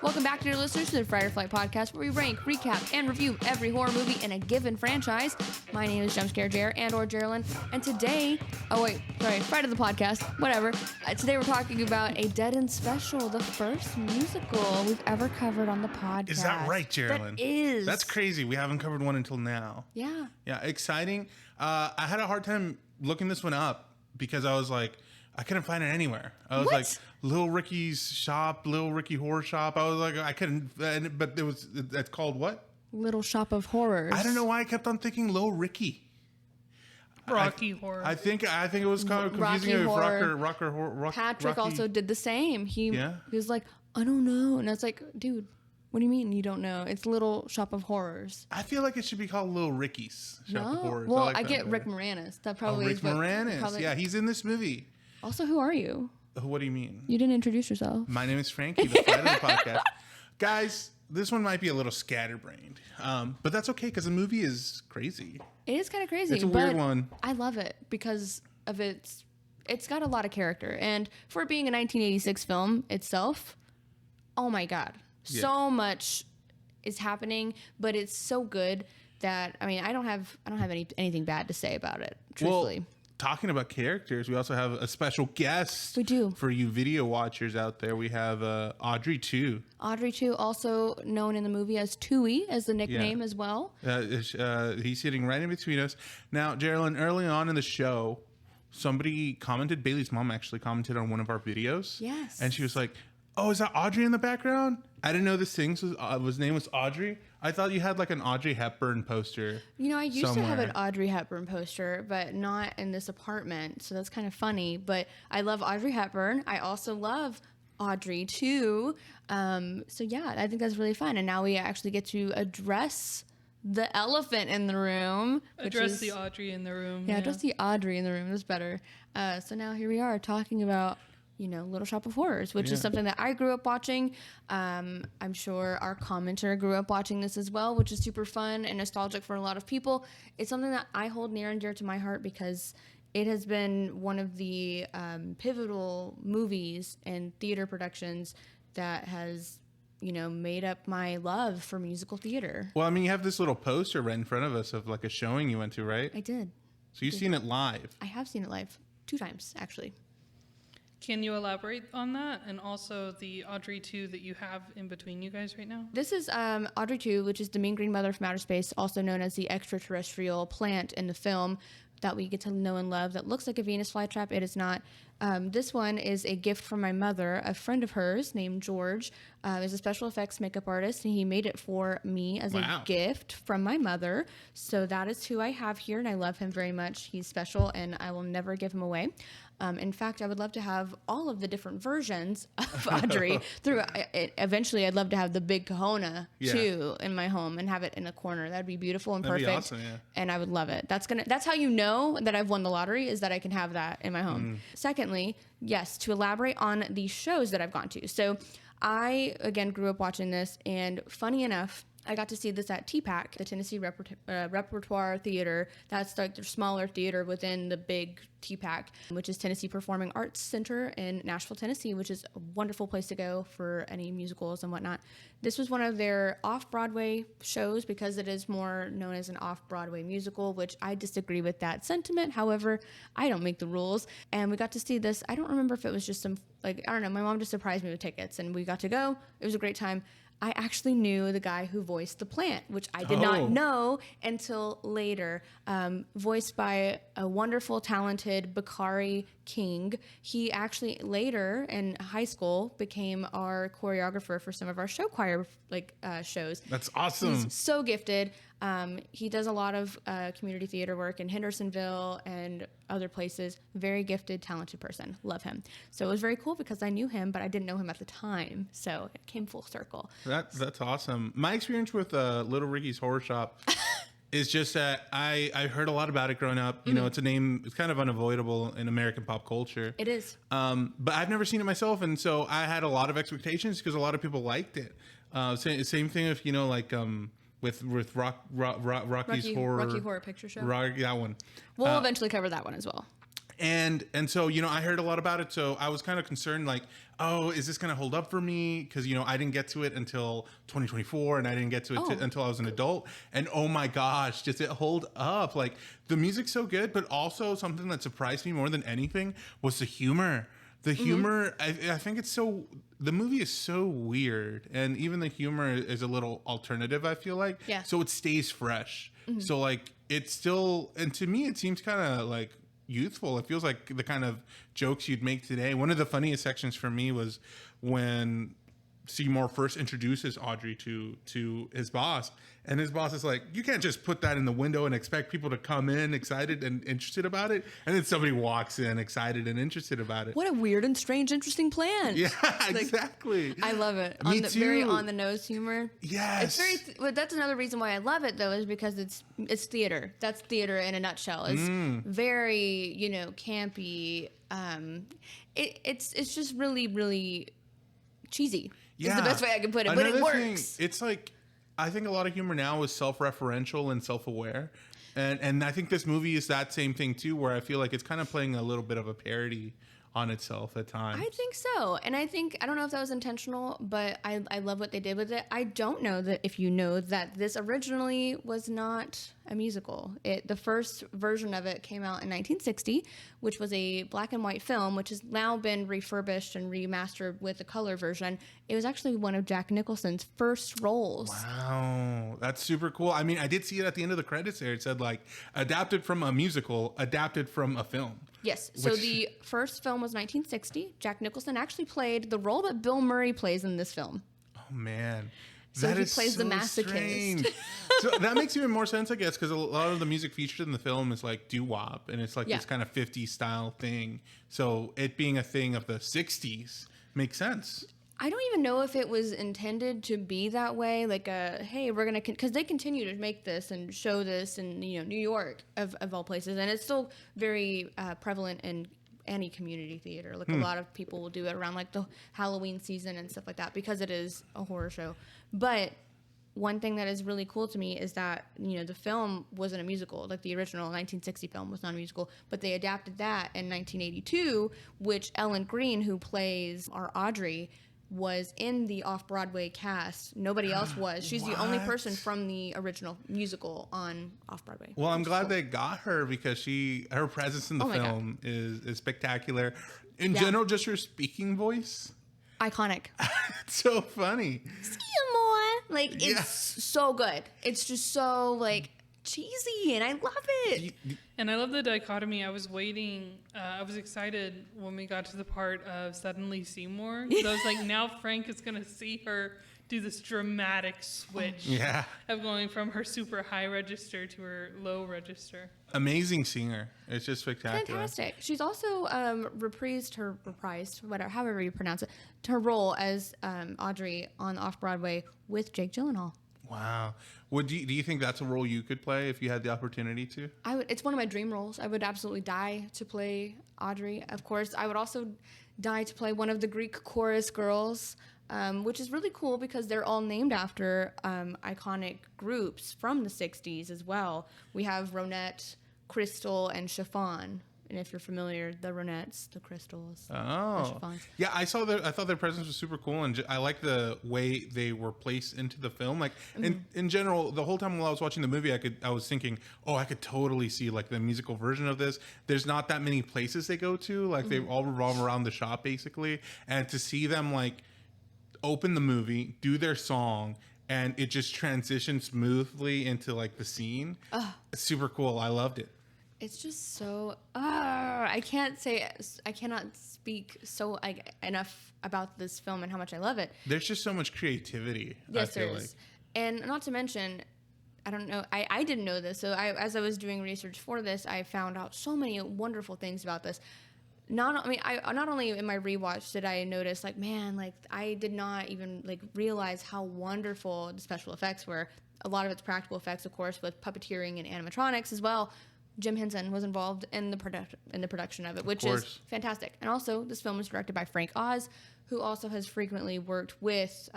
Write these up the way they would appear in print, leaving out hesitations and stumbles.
Welcome back, dear listeners, to the Fright or Flight podcast, where we rank, recap, and review every horror movie in a given franchise. My name is Jumpscare Jer and/or Geraldine, and today, Fright of the podcast, whatever. Today we're talking about a Dead End special, the first musical we've ever covered on the podcast. Is that right, Geraldine? That is. That's crazy. We haven't covered one until now. Yeah. Yeah, exciting. I had a hard time looking this one up because I was like, I couldn't find it anywhere. I was like, Little Ricky's shop, Little Ricky Horror Shop. I was like, I couldn't, but that's called what? Little Shop of Horrors. I don't know why I kept on thinking Little Ricky. Rocky Horror. I think it was kind of confusing with Rocker Horror. Patrick Rocky. also did the same. He was like, I don't know. And I was like, dude, what do you mean you don't know? It's Little Shop of Horrors. I feel like it should be called Little Ricky's Shop of Horrors. Well, I get Rick Moranis. That probably is Rick Moranis. Yeah, he's in this movie. Also, who are you? What do you mean? You didn't introduce yourself. My name is Frankie, the Fright of the podcast. Guys, this one might be a little scatterbrained, but that's okay because the movie is crazy. It is kind of crazy. It's a weird one. I love it because of it's got a lot of character. And for it being a 1986 film itself, oh my God. Yeah. So much is happening, but it's so good that, I mean, I don't have anything bad to say about it, truthfully. Well, talking about characters, we also have a special guest. We do. For you video watchers out there, we have Audrey 2. Audrey 2, also known in the movie as Tui, as the nickname as well. He's sitting right in between us. Now, Geraldine, early on in the show, somebody commented, Bailey's mom actually commented on one of our videos. Yes. And she was like, oh, is that Audrey in the background? I didn't know this thing his name was Audrey. I thought you had like an Audrey Hepburn poster. You know, I used to have an Audrey Hepburn poster, but not in this apartment. So that's kind of funny. But I love Audrey Hepburn. I also love Audrey too. So yeah, I think that's really fun. And now we actually get to address the elephant in the room. Address the Audrey in the room. Yeah, address the Audrey in the room. That's better. So now here we are talking about, Little Shop of Horrors, which is something that I grew up watching. I'm sure our commenter grew up watching this as well, which is super fun and nostalgic for a lot of people. It's something that I hold near and dear to my heart because it has been one of the pivotal movies and theater productions that has, made up my love for musical theater. Well, I mean, you have this little poster right in front of us of like a showing you went to, right? I did. So you've seen it live? I have seen it live 2 times, actually. Can you elaborate on that? And also the Audrey 2 that you have in between you guys right now? This is Audrey 2, which is the mean green mother from outer space, also known as the extraterrestrial plant in the film that we get to know and love that looks like a Venus flytrap. It is not. This one is a gift from my mother. A friend of hers named George is a special effects makeup artist, and he made it for me as a gift from my mother. So that is who I have here, and I love him very much. He's special, and I will never give him away. In fact, I would love to have all of the different versions of Audrey. Eventually, I'd love to have the big Kahuna too in my home and have it in a corner. That'd be beautiful and perfect. That'd be awesome, yeah. And I would love it. That's how you know that I've won the lottery, is that I can have that in my home. Secondly, yes, to elaborate on the shows that I've gone to. So I, again, grew up watching this, and funny enough, I got to see this at TPAC, the Tennessee Repertoire Theater. That's like their smaller theater within the big TPAC, which is Tennessee Performing Arts Center in Nashville, Tennessee, which is a wonderful place to go for any musicals and whatnot. This was one of their off-Broadway shows because it is more known as an off-Broadway musical, which I disagree with that sentiment. However, I don't make the rules. And we got to see this. I don't remember if it was just I don't know. My mom just surprised me with tickets, and we got to go. It was a great time. I actually knew the guy who voiced the plant, which I did not know until later. Voiced by a wonderful, talented Bakari King. He actually later in high school became our choreographer for some of our show choir shows. That's awesome. He's so gifted. He does a lot of community theater work in Hendersonville and other places. Very gifted, talented person. Love him. So it was very cool because I knew him, but I didn't know him at the time. So it came full circle. That's awesome. My experience with Little Ricky's Horror Shop is just that I heard a lot about it growing up. You know, it's a name, it's kind of unavoidable in American pop culture. It is. But I've never seen it myself. And so I had a lot of expectations because a lot of people liked it. Same thing if, with Rocky's Horror. Rocky Horror Picture Show. That one. We'll eventually cover that one as well. And so, I heard a lot about it. So I was kind of concerned, like, oh, is this going to hold up for me? Because, I didn't get to it until 2024 and I didn't get to it until I was an adult. And oh my gosh, does it hold up? Like, the music's so good, but also something that surprised me more than anything was the humor. The humor, I think the movie is so weird. And even the humor is a little alternative, I feel like. Yeah. So it stays fresh. So, like, it's still, and to me, it seems kind of like youthful. It feels like the kind of jokes you'd make today. One of the funniest sections for me was when Seymour first introduces Audrey to his boss, and his boss is like, you can't just put that in the window and expect people to come in excited and interested about it. And then somebody walks in excited and interested about it. What a weird and strange, interesting plan. Yeah, exactly. I love it. Me too. Very on the nose humor. Yes. It's very. Well, that's another reason why I love it, though, is because it's theater. That's theater in a nutshell. It's very campy. It's just really, really cheesy. Yeah. Is the best way I can put it, but it works. It's like, I think a lot of humor now is self-referential and self-aware. And I think this movie is that same thing too, where I feel like it's kind of playing a little bit of a parody on itself at times. I think so. And I don't know if that was intentional, but I love what they did with it. I don't know that if you know that this originally was not a musical. The first version of it came out in 1960, which was a black and white film, which has now been refurbished and remastered with a color version. It was actually one of Jack Nicholson's first roles. Wow, that's super cool. I mean, I did see it at the end of the credits there. It said, like, adapted from a musical, adapted from a film. Yes. So the first film was 1960. Jack Nicholson actually played the role that Bill Murray plays in this film. Oh, man. So he plays the masochist. Strange. So that makes even more sense, I guess, because a lot of the music featured in the film is like doo-wop, and it's like this kind of 50s style thing. So it being a thing of the 60s makes sense. I don't even know if it was intended to be that way. Like, hey, we're gonna, because they continue to make this and show this in New York of all places, and it's still very prevalent in any community theater. Like a lot of people will do it around like the Halloween season and stuff like that because it is a horror show. But one thing that is really cool to me is that the film wasn't a musical. Like the original 1960 film was not a musical, but they adapted that in 1982, which Ellen Greene, who plays our Audrey, was in the off-Broadway cast. Nobody else was. She's the only person from the original musical on off-Broadway. Well, I'm glad they got her because her presence in the film is spectacular. In general, just her speaking voice. Iconic. It's so funny. Like, it's so good. It's just so, like, cheesy, and I love it. And I love the dichotomy. I was waiting. I was excited when we got to the part of suddenly Seymour. I was like, now Frank is going to see her do this dramatic switch of going from her super high register to her low register. Amazing singer. It's just spectacular. Fantastic. She's also however you pronounce it, her role as Audrey on Off-Broadway with Jake Gyllenhaal. Wow. Do you think that's a role you could play if you had the opportunity to? It's one of my dream roles. I would absolutely die to play Audrey. Of course, I would also die to play one of the Greek chorus girls, which is really cool because they're all named after iconic groups from the 60s as well. We have Ronette, Crystal, and Chiffon. And if you're familiar, the Ronettes, the Crystals, the Chiffons. Yeah, I thought their presence was super cool, and I like the way they were placed into the film. Like in general, the whole time while I was watching the movie, I was thinking, I could totally see like the musical version of this. There's not that many places they go to, like they all revolve around the shop basically, and to see them like open the movie, do their song, and it just transitions smoothly into like the scene. It's super cool. I loved it. It's just so I cannot speak enough about this film and how much I love it. There's just so much creativity. Yes, there is. And not to mention, I don't know, I didn't know this. So as I was doing research for this, I found out so many wonderful things about this. Not only in my rewatch did I notice, like, man, like I did not even like realize how wonderful the special effects were. A lot of it's practical effects, of course, with puppeteering and animatronics as well. Jim Henson was involved in the production of it, which is fantastic. And also, this film was directed by Frank Oz, who also has frequently worked with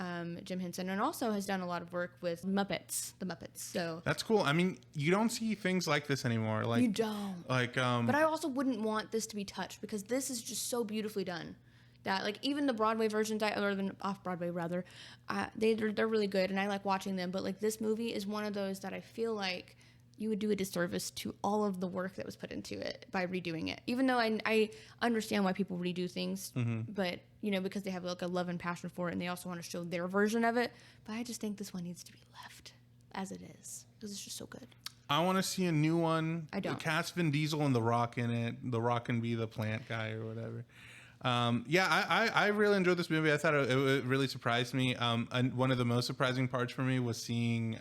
Jim Henson and also has done a lot of work with the Muppets. So that's cool. I mean, you don't see things like this anymore. Like you don't. Like but I also wouldn't want this to be touched because this is just so beautifully done. That like even the Broadway versions, or the off Broadway rather, they're really good, and I like watching them. But like this movie is one of those that I feel like you would do a disservice to all of the work that was put into it by redoing it. Even though I understand why people redo things, but you know, because they have like a love and passion for it, and they also want to show their version of it. But I just think this one needs to be left as it is because it's just so good. I want to see a new one. I don't. Cast Vin Diesel and The Rock in it. The Rock can be the plant guy or whatever. I really enjoyed this movie. I thought it really surprised me. And one of the most surprising parts for me was seeing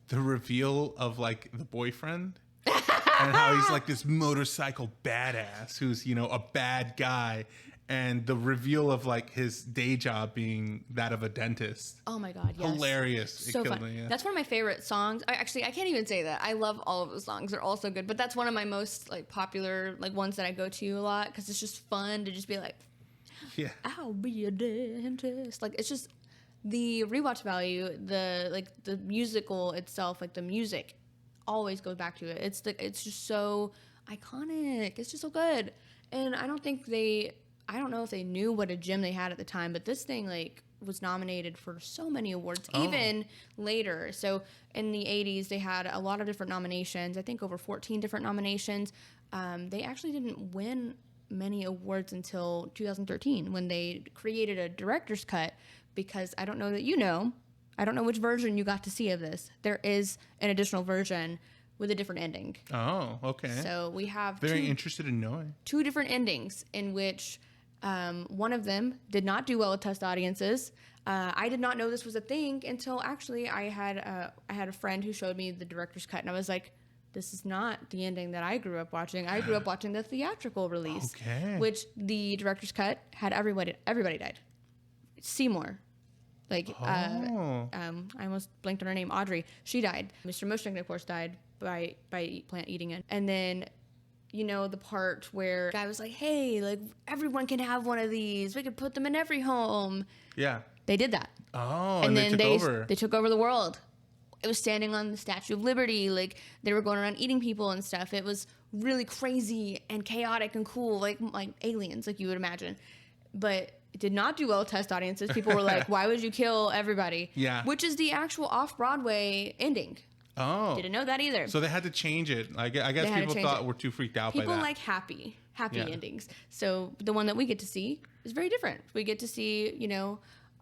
the reveal of like the boyfriend and how he's like this motorcycle badass who's, you know, a bad guy, and the reveal of like his day job being that of a dentist. Oh my God, yes. Hilarious. So fun. Me, yeah. That's one of my favorite songs. I can't even say that. I love all of the songs. They're all so good. But that's one of my most like popular like ones that I go to a lot because it's just fun to just be like, yeah, I'll be a dentist. Like it's just the rewatch value, the musical itself, like the music always goes back to it. It's just so iconic. It's just so good. And I don't know if they knew what a gem they had at the time, but this thing like was nominated for so many awards, even later. So in the 80s, they had a lot of different nominations. I think over 14 different nominations. They actually didn't win many awards until 2013 when they created a director's cut, because I don't know that you know. I don't know which version you got to see of this. There is an additional version with a different ending. Oh, okay. So we have very interested in knowing 2 different endings in which one of them did not do well with test audiences. I did not know this was a thing until actually I had a friend who showed me the director's cut, and I was like, this is not the ending that I grew up watching. I grew up watching the theatrical release, which the director's cut had everybody died. Seymour. I almost blanked on her name, Audrey. She died. Mr. Mushnick, of course, died by plant eating it. And then, you know, the part where the guy was like, hey, like, everyone can have one of these. We could put them in every home. Yeah. They did that. Oh, and then they took over the world. It was standing on the Statue of Liberty. Like, they were going around eating people and stuff. It was really crazy and chaotic and cool, like aliens, like you would imagine. But it did not do well with test audiences. People were like, why would you kill everybody? Yeah. Which is the actual off-Broadway ending. Oh. Didn't know that either. So they had to change it. I guess people thought we're too freaked out by that. People like happy endings. So the one that we get to see is very different. We get to see, you know,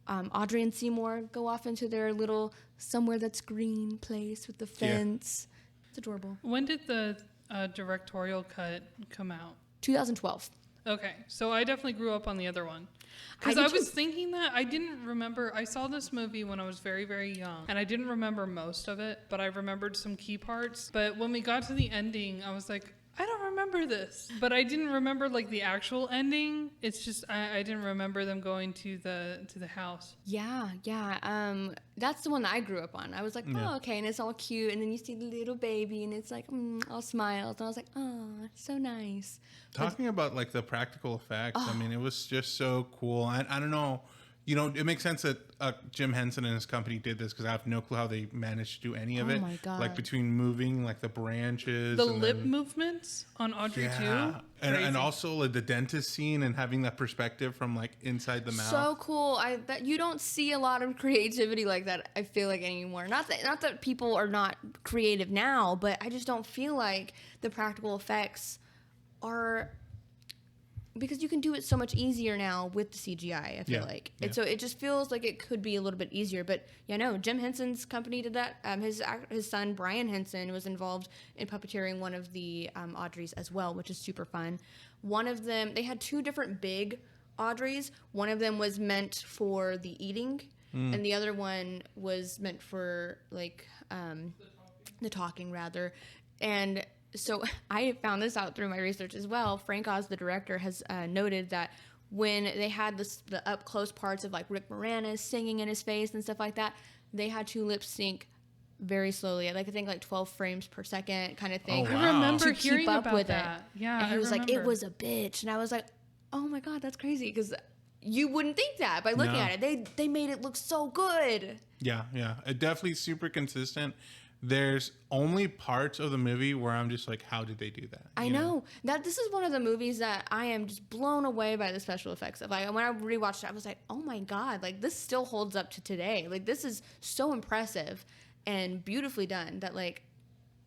Audrey and Seymour go off into their little somewhere that's green place with the fence. Yeah. It's adorable. When did the directorial cut come out? 2012. Okay, so I definitely grew up on the other one. Because I was thinking that I didn't remember. I saw this movie when I was very, very young, and I didn't remember most of it, but I remembered some key parts. But when we got to the ending, I was like, I don't remember this. But I didn't remember like the actual ending. It's just I didn't remember them going to the house. Yeah. That's the one that I grew up on. I was like, oh, okay, and it's all cute, and then you see the little baby, and it's like all smiles, and I was like, oh, so nice. Talking about like the practical effects, I mean, it was just so cool. I don't know. You know, it makes sense that Jim Henson and his company did this because I have no clue how they managed to do any of it. Oh my God. Like between moving like the branches. The lip movements on Audrey too. And also like the dentist scene and having that perspective from like inside the mouth. So cool. That you don't see a lot of creativity like that, I feel like, anymore. Not that people are not creative now, but I just don't feel like the practical effects are... Because you can do it so much easier now with the CGI, I feel like. And so it just feels like it could be a little bit easier. But, no, Jim Henson's company did that. His son, Brian Henson, was involved in puppeteering one of the Audreys as well, which is super fun. One of them, they had 2 different big Audreys. One of them was meant for the eating, and the other one was meant for, like, the talking, rather. And... So I found this out through my research as well. Frank Oz, the director, has noted that when they had the up close parts of like Rick Moranis singing in his face and stuff like that, they had to lip sync very slowly, like I think like 12 frames per second kind of thing. Oh, wow. I remember To keep hearing up about with that. it. Yeah, And he I was like, it remember. was a bitch. And I was like, oh my God, that's crazy. Because you wouldn't think that by looking No. at it. They made it look so good. Yeah, it definitely super consistent. There's only parts of the movie where I'm just like, how did they do that? I know that this is one of the movies that I am just blown away by the special effects of. Like when I rewatched it, I was like, oh my God, like this still holds up to today. Like this is so impressive and beautifully done that like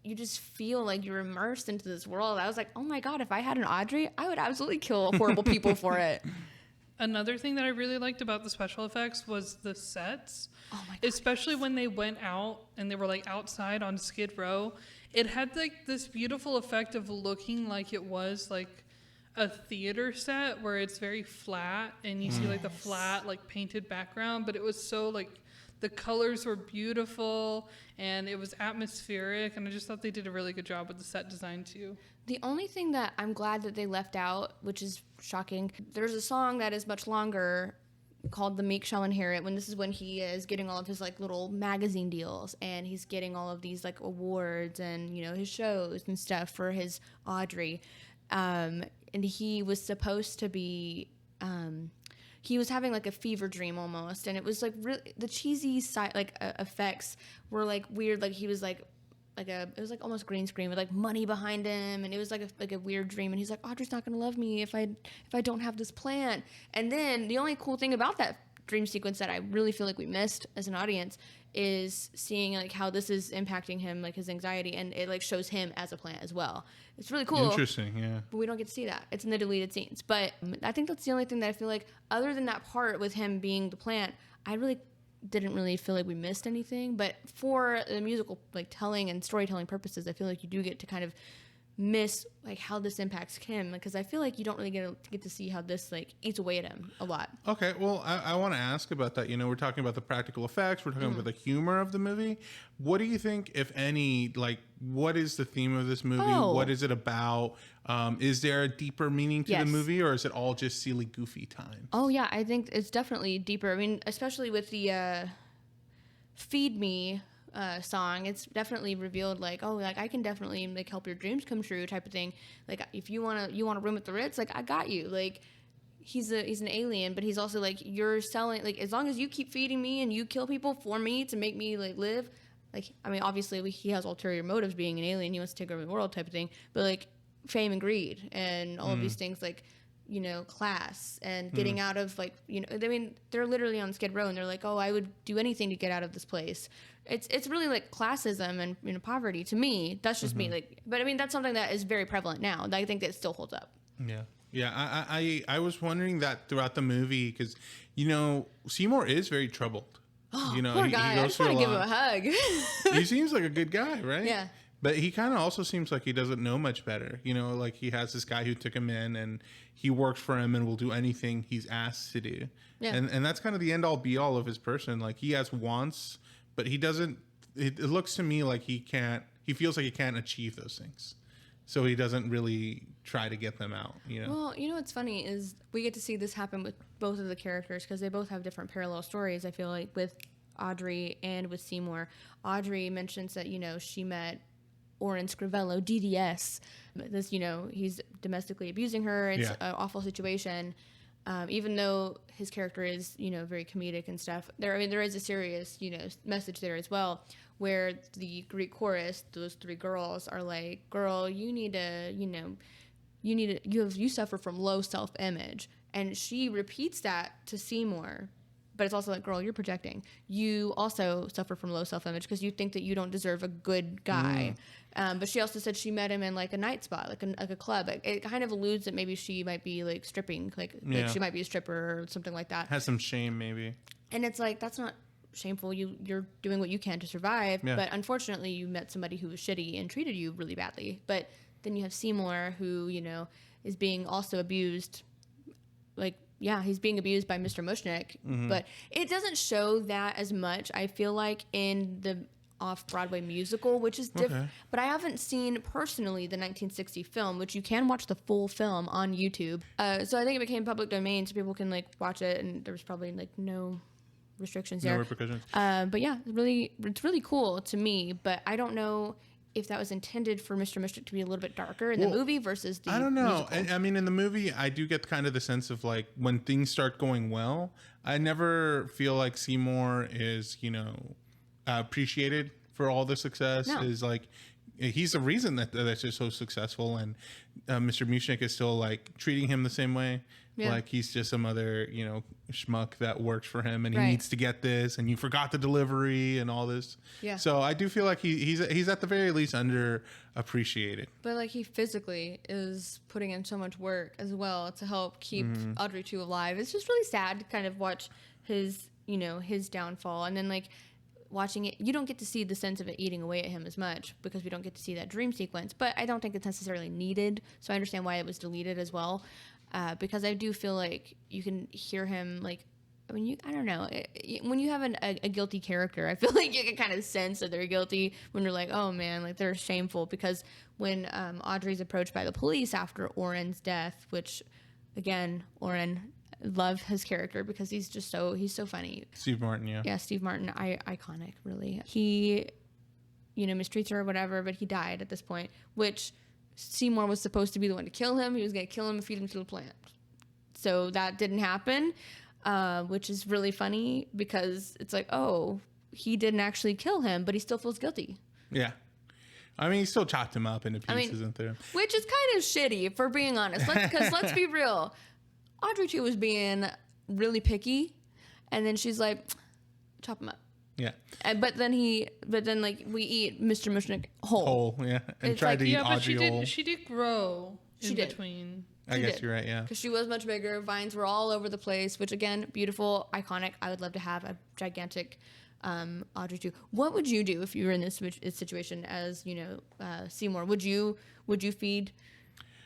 you just feel like you're immersed into this world. I was like, oh my God, if I had an Audrey, I would absolutely kill horrible people for it. Another thing that I really liked about the special effects was the sets. Oh my God, Especially when they went out and they were like outside on Skid Row. It had like this beautiful effect of looking like it was like a theater set where it's very flat and you see like the flat like painted background, but it was so like the colors were beautiful and it was atmospheric, and I just thought they did a really good job with the set design too. The only thing that I'm glad that they left out, which is shocking, there's a song that is much longer called The Meek Shall Inherit, when this is when he is getting all of his like little magazine deals and he's getting all of these like awards and, you know, his shows and stuff for his Audrey. And he was supposed to be, he was having like a fever dream almost, and it was like really the cheesy side like effects were like weird, like he was like it was like almost green screen with like money behind him, and it was like a weird dream, and he's like, Audrey's not gonna love me if I don't have this plant. And then the only cool thing about that dream sequence that I really feel like we missed as an audience is seeing like how this is impacting him, like his anxiety, and it like shows him as a plant as well. It's really cool. Interesting, yeah. But we don't get to see that. It's in the deleted scenes. But I think that's the only thing that I feel like, other than that part with him being the plant, I really didn't really feel like we missed anything. But for the musical like telling and storytelling purposes, I feel like you do get to kind of miss like how this impacts Kim, because I feel like you don't really get to see how this like eats away at him a lot. Okay, well, I want to ask about that. You know, we're talking about the practical effects. We're talking about the humor of the movie. What do you think, if any, like, what is the theme of this movie? Oh. What is it about? Is there a deeper meaning to Yes. the movie, or is it all just silly, goofy time? Oh yeah, I think it's definitely deeper. I mean, especially with the Feed Me song, it's definitely revealed like, oh, like I can definitely like help your dreams come true type of thing. Like if you want a room at the Ritz, like I got you. Like he's an alien, but he's also like, you're selling, like as long as you keep feeding me and you kill people for me to make me like live. Like, I mean, obviously he has ulterior motives being an alien. He wants to take over the world type of thing, but like fame and greed and all of these things, like, you know, class and getting out of like, you know, I mean, they're literally on Skid Row and they're like, oh, I would do anything to get out of this place. It's really like classism and, you know, poverty to me. That's just me. Like, but I mean, that's something that is very prevalent now. I think that still holds up. Yeah. Yeah, I was wondering that throughout the movie, because, you know, Seymour is very troubled. You know, Poor guy. I just want to give him a hug. He seems like a good guy, right? Yeah. But he kind of also seems like he doesn't know much better. You know, like he has this guy who took him in and he works for him and will do anything he's asked to do. Yeah. And that's kind of the end all be all of his person. Like he has wants, but he doesn't, it looks to me like he feels like he can't achieve those things. So he doesn't really try to get them out, you know? Well, you know what's funny is we get to see this happen with both of the characters because they both have different parallel stories, I feel like, with Audrey and with Seymour. Audrey mentions that, you know, she met Oren Scrivello, DDS. This, you know, he's domestically abusing her. It's an awful situation. Even though his character is, you know, very comedic and stuff, there is a serious, you know, message there as well, where the Greek chorus, those three girls are like, girl, you suffer from low self-image. And she repeats that to Seymour, but it's also like, girl, you're projecting. You also suffer from low self-image because you think that you don't deserve a good guy. But she also said she met him in like a night spot, like a club. It kind of alludes that maybe she might be like stripping, like she might be a stripper or something like that. Has some shame, maybe. And it's like, that's not shameful. You're doing what you can to survive. Yeah. But unfortunately, you met somebody who was shitty and treated you really badly. But then you have Seymour, who, you know, is being also abused. Like, yeah, he's being abused by Mr. Mushnick. But it doesn't show that as much, I feel like, in the off-Broadway musical, which is different. Okay. But I haven't seen personally the 1960 film, which you can watch the full film on YouTube. So I think it became public domain so people can like watch it, and there was probably like no restrictions No there. repercussions. But yeah, it's really cool to me. But I don't know if that was intended for Mr. Mystic to be a little bit darker in the movie versus the I don't know. musical. I mean, in the movie, I do get kind of the sense of like when things start going well, I never feel like Seymour is, appreciated for all the success. No. Is like he's the reason that's just so successful, and Mr. Mushnick is still like treating him the same way. Yeah. Like he's just some other, schmuck that works for him, and he Right. needs to get this, and you forgot the delivery and all this. Yeah. So I do feel like he's at the very least underappreciated. But like he physically is putting in so much work as well to help keep Audrey 2 alive. It's just really sad to kind of watch his downfall, and then like watching it, you don't get to see the sense of it eating away at him as much because we don't get to see that dream sequence. But I don't think it's necessarily needed, so I understand why it was deleted as well. Because I do feel like you can hear him like when you have a guilty character, I feel like you can kind of sense that they're guilty when you're like, oh man, like they're shameful. Because when Audrey's approached by the police after Oren's death, which again, Oren, love his character because he's so funny. Steve Martin, yeah. Yeah, Steve Martin, iconic, really. He, mistreats her or whatever, but he died at this point, which Seymour was supposed to be the one to kill him. He was going to kill him and feed him to the plant. So that didn't happen, which is really funny because it's like, oh, he didn't actually kill him, but he still feels guilty. Yeah. I mean, he still chopped him up into pieces, isn't there? Which is kind of shitty, if we're being honest. Because let's be real. Audrey 2 was being really picky, and then she's like, chop him up. Yeah. But then we eat Mr. Mushnick whole. Yeah. And It's tried like- to eat Yeah, but Audrey whole. she did grow She in did. between. I She guess did. you're right, yeah. Because she was much bigger. Vines were all over the place, which again, beautiful, iconic. I would love to have a gigantic Audrey 2. What would you do if you were in this situation as, Seymour? Would you feed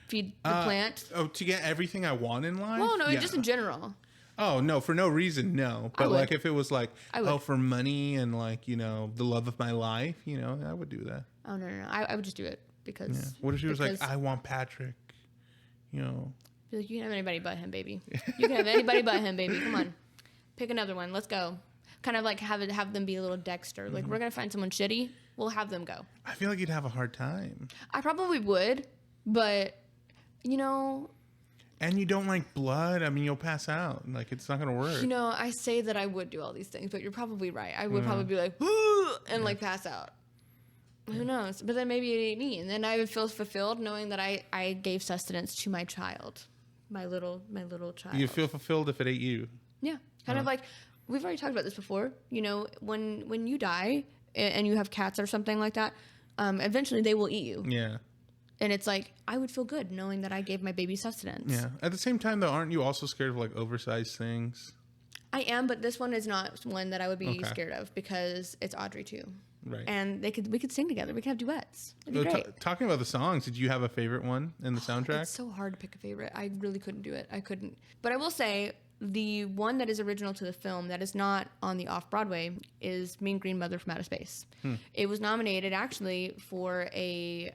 the plant? Oh, to get everything I want in life? Well, no, Yeah. just in general. Oh, no, for no reason, no. But would. like if it was like, I would. for money and like, the love of my life, I would do that. Oh, no. I would just do it because... Yeah. What if she was like, because- I want Patrick? Be like, you can have anybody but him, baby. You can have anybody but him, baby. Come on. Pick another one. Let's go. Kind of like have them be a little Dexter. Like, we're going to find someone shitty. We'll have them go. I feel like you'd have a hard time. I probably would, but, And you don't like blood. I mean, you'll pass out. Like, it's not going to work. I say that I would do all these things, but you're probably right. I would probably be like, "Ooh," and like pass out. Who knows? But then maybe it ate me, and then I would feel fulfilled knowing that I gave sustenance to my child, my little child. You feel fulfilled if it ate you. Yeah, kind of like we've already talked about this before. When you die and you have cats or something like that, eventually they will eat you. Yeah. And it's like I would feel good knowing that I gave my baby sustenance. Yeah. At the same time, though, aren't you also scared of like oversized things? I am, but this one is not one that I would be Okay. scared of because it's Audrey 2. Right. And we could sing together. We could have duets. It'd be great. Talking about the songs, did you have a favorite one in the soundtrack? It's so hard to pick a favorite. I really couldn't do it. I couldn't. But I will say the one that is original to the film that is not on the off-Broadway is Mean Green Mother from Outer Space. It was nominated actually for a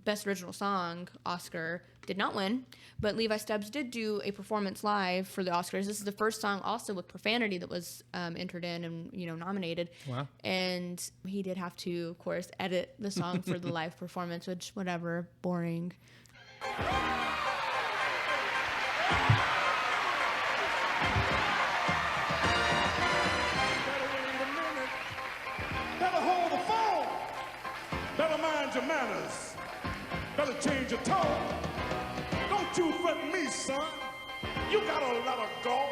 Best Original Song Oscar. Did not win, but Levi Stubbs did do a performance live for the Oscars. This is the first song also with profanity that was entered in and nominated. Wow. And he did have to, of course, edit the song for the live performance, which whatever, boring. Better hold the phone. Better mind your manners. Better change your tone. Don't you fret me, son. You got a lot of gall.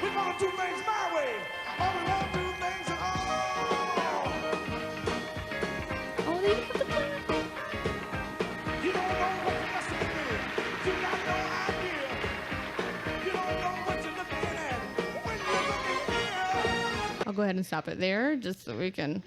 We're gonna do things my way. Or we won't do things at all. Oh, they didn't put the plant. You don't know what you're messing with. You got no idea. You don't know what you're looking at. When you're looking here. I'll go ahead and stop it there just so we can.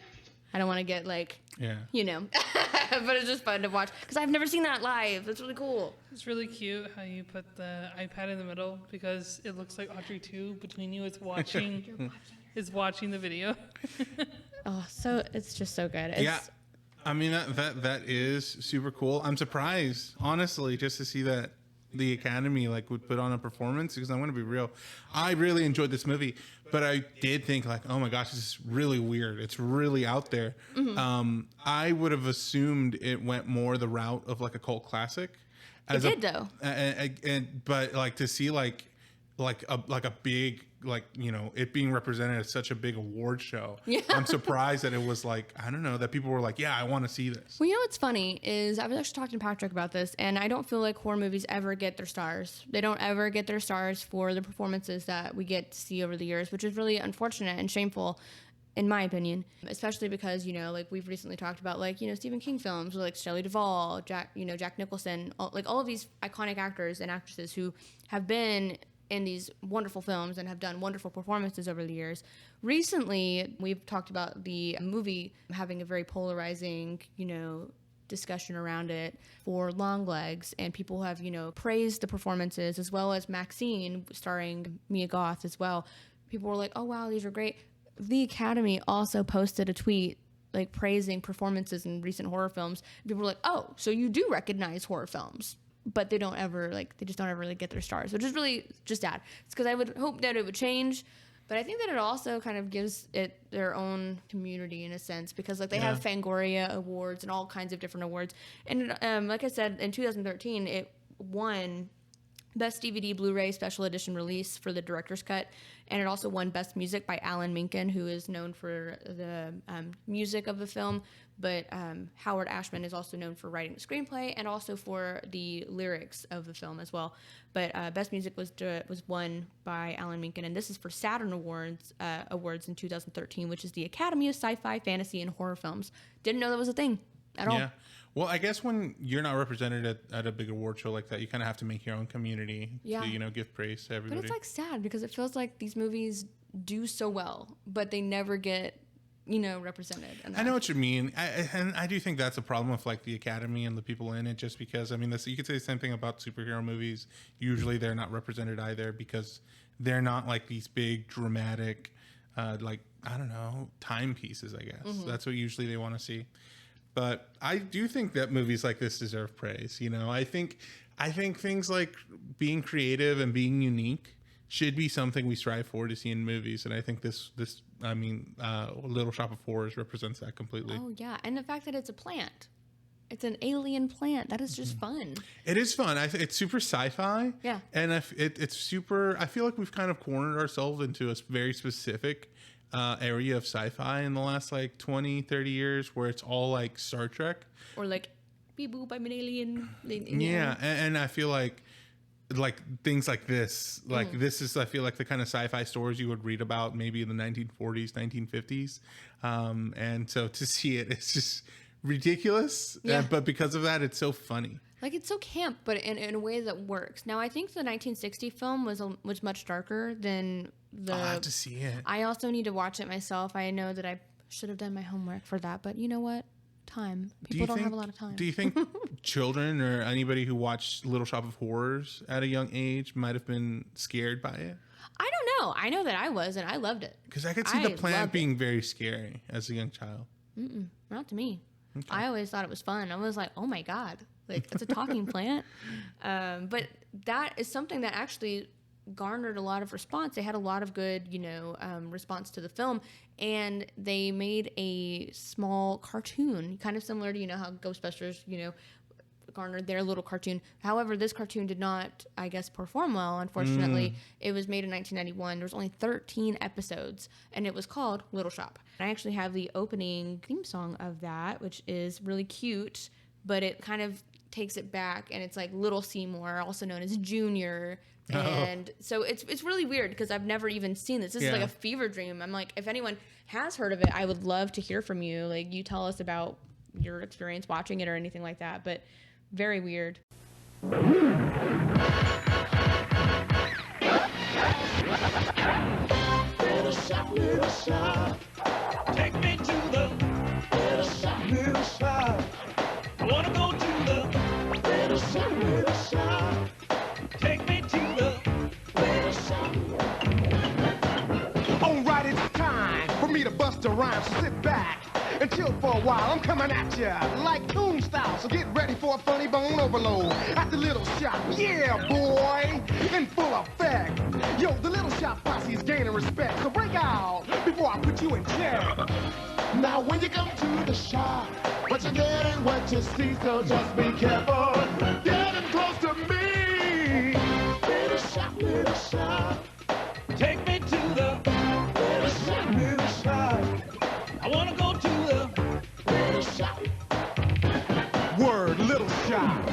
I don't want to get like, Yeah. but it's just fun to watch because I've never seen that live. It's really cool. It's really cute how you put the iPad in the middle because it looks like Audrey 2 between you is watching the video. Oh, so it's just so good. It's, Yeah. I mean, that is super cool. I'm surprised, honestly, just to see that the Academy would put on a performance because I'm going to be real. I really enjoyed this movie, but I did think like, oh my gosh, this is really weird. It's really out there. I would have assumed it went more the route of like a cult classic. It did though. But like to see like a big, like, you know, it being represented as such a big award show. Yeah. I'm surprised that it was like, I don't know, that people were like, yeah, I want to see this. Well, you know what's funny is I was actually talking to Patrick about this, and I don't feel like horror movies ever get their stars. They don't ever get their stars for the performances that we get to see over the years, which is really unfortunate and shameful, in my opinion, especially because, you know, like we've recently talked about, like, you know, Stephen King films like Shelley Duvall, Jack Nicholson, all of these iconic actors and actresses who have been in these wonderful films and have done wonderful performances over the years. Recently, we've talked about the movie having a very polarizing, you know, discussion around it for Longlegs, and people have, you know, praised the performances, as well as Maxine, starring Mia Goth as well. People were like, oh wow, these are great. The Academy also posted a tweet like praising performances in recent horror films. People were like, oh, so you do recognize horror films. But they just don't ever really get their stars, which is really just sad. It's because I would hope that it would change, but I think that it also kind of gives it their own community in a sense, because like they have Fangoria awards and all kinds of different awards. And like I said, in 2013, it won Best DVD Blu-ray Special Edition Release for the director's cut, and it also won Best Music by Alan Menken, who is known for the music of the film, but Howard Ashman is also known for writing the screenplay and also for the lyrics of the film as well. But Best Music was won by Alan Menken, and this is for Saturn Awards in 2013, which is the Academy of Sci-Fi, Fantasy, and Horror Films. Didn't know that was a thing at all. Yeah. Well, I guess when you're not represented at a big award show like that, you kind of have to make your own community to, you know, give praise to everybody. But it's like sad because it feels like these movies do so well, but they never get, you know, represented enough. I know what you mean. And I do think that's a problem with like the Academy and the people in it, just because, I mean, you could say the same thing about superhero movies. Usually they're not represented either because they're not like these big dramatic, like, I don't know, timepieces, I guess. That's what usually they want to see. But I do think that movies like this deserve praise. You know, I think things like being creative and being unique should be something we strive for to see in movies. And I think Little Shop of Horrors represents that completely. Oh yeah, and the fact that it's a plant. It's an alien plant. That is just fun. It is fun. It's super sci-fi. Yeah. And it's super, I feel like we've kind of cornered ourselves into a very specific area of sci-fi in the last like 20, 30 years, where it's all like Star Trek. Or like, beep boop, I'm an alien. Yeah. And I feel like things like this, this is, I feel like the kind of sci-fi stories you would read about maybe in the 1940s, 1950s. And so to see it, it's just ridiculous. Yeah. But because of that, it's so funny. Like, it's so camp, but in a way that works. Now, I think the 1960 film was much darker than the... I'll have to see it. I also need to watch it myself. I know that I should have done my homework for that, but you know what? Time. People don't have a lot of time. Do you think children or anybody who watched Little Shop of Horrors at a young age might have been scared by it? I don't know. I know that I was, and I loved it. Because I could see the plant being very scary as a young child. Not to me. Okay. I always thought it was fun. I was like, oh my God. Like, it's a talking plant. But that is something that actually garnered a lot of response. They had a lot of good, response to the film. And they made a small cartoon, kind of similar to, how Ghostbusters, garnered their little cartoon. However, this cartoon did not, I guess, perform well, unfortunately. It was made in 1991. There was only 13 episodes, and it was called Little Shop. I actually have the opening theme song of that, which is really cute, but it kind of takes it back, and it's like Little Seymour, also known as Junior. And so it's really weird because I've never even seen this. This is like a fever dream. I'm like, if anyone has heard of it, I would love to hear from you. Like, you tell us about your experience watching it or anything like that. But very weird. Little shop, take me to the little shop. I wanna go to the little shop. Take me to the little shop. Alright, it's time for me to bust a rhyme. So sit back and chill for a while. I'm coming at ya like Toon style, so get ready for a funny bone overload at the Little Shop. Yeah, boy, in full effect. Yo, the Little Shop posse is gaining respect, so break out before I put you in check. Now when you come to the shop, what you get and what you see, so just be careful getting close to me. Little shop, Take me to the little shop, little shop, I wanna go to the little shop. Word, Little Shop.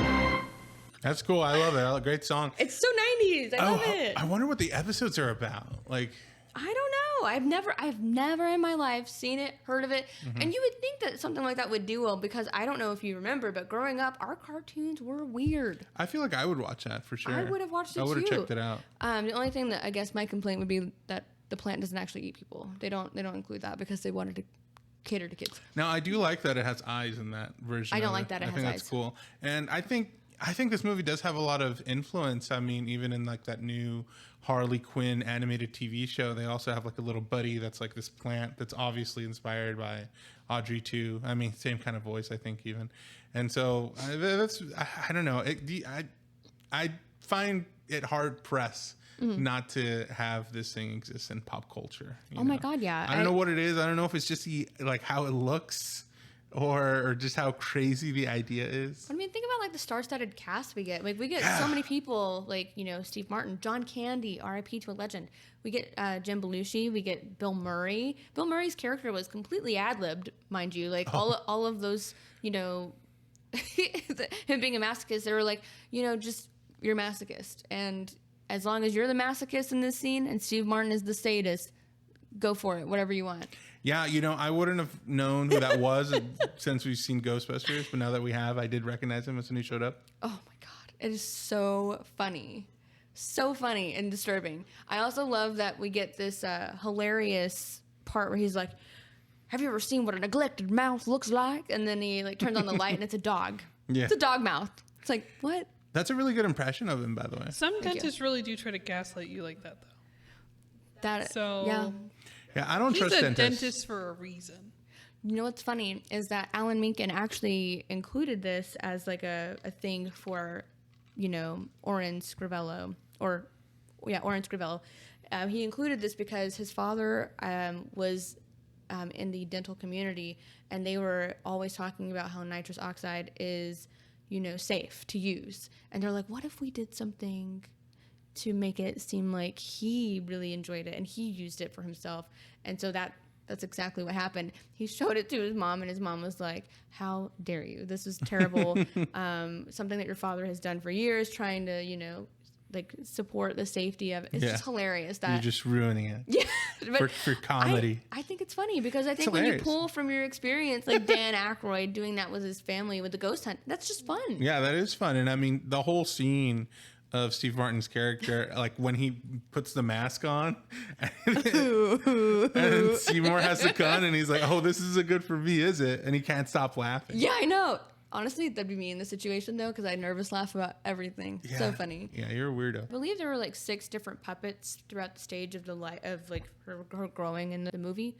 That's cool. I love it. Great song. It's so 90s. I love it. I wonder what the episodes are about. Like, I don't know. I've never in my life seen it, heard of it. And you would think that something like that would do well, because I don't know if you remember, but growing up, our cartoons were weird. I feel like I would watch that for sure. I would have watched it I would have too. checked it out. The only thing that I guess my complaint would be that the plant doesn't actually eat people. They don't include that because they wanted to cater to kids. Now, I do like that it has eyes in that version. I don't of like that it I has think that's eyes. cool. And I think this movie does have a lot of influence. I mean, even in like that new Harley Quinn animated TV show, they also have like a little buddy that's like this plant that's obviously inspired by Audrey too. I mean, same kind of voice, I think, even. And so I don't know. I find it hard pressed not to have this thing exist in pop culture. Oh my God, yeah. I don't know what it is. I don't know if it's just like how it looks or just how crazy the idea is. I mean, think about like the star-studded cast we get. Like we get so many people, like, you know, Steve Martin, John Candy, R.I.P. to a legend. We get Jim Belushi. We get Bill Murray. Bill Murray's character was completely ad-libbed, mind you. Like all of those, you know, him being a masochist, they were like, you know, just you're a masochist, and as long as you're the masochist in this scene and Steve Martin is the sadist, go for it, whatever you want. Yeah, you know, I wouldn't have known who that was since we've seen Ghostbusters, but now that we have, I did recognize him as soon as he showed up. Oh my God. It is so funny. So funny and disturbing. I also love that we get this hilarious part where he's like, have you ever seen what a neglected mouth looks like? And then he like turns on the light and it's a dog. Yeah. It's a dog mouth. It's like, what? That's a really good impression of him, by the way. Some dentists really do try to gaslight you like that, though. That, So yeah. Yeah, I don't he's trust a dentists. dentist for a reason. You know what's funny is that Alan Menken actually included this as like a thing for, you know, Oren Scrivello. He included this because his father was in the dental community, and they were always talking about how nitrous oxide is, you know, safe to use. And they're like, what if we did something to make it seem like he really enjoyed it and he used it for himself? And so that's exactly what happened. He showed it to his mom, and his mom was like, how dare you? This is terrible. Something that your father has done for years, trying to, you know, like support the safety of it. It's just hilarious that You're just ruining it. yeah, but for comedy. I think it's funny because I think when you hilarious. pull from your experience, like Dan Aykroyd doing that with his family with the ghost hunt, that's just fun. Yeah, that is fun. And I mean, the whole scene of Steve Martin's character, like when he puts the mask on and Seymour has the gun and he's like, oh, this isn't good for me, is it? And he can't stop laughing. Yeah, I know. Honestly, that'd be me in this situation though, because I nervous laugh about everything. Yeah. So funny. Yeah, you're a weirdo. I believe there were like 6 different puppets throughout the stage of like her growing in the movie.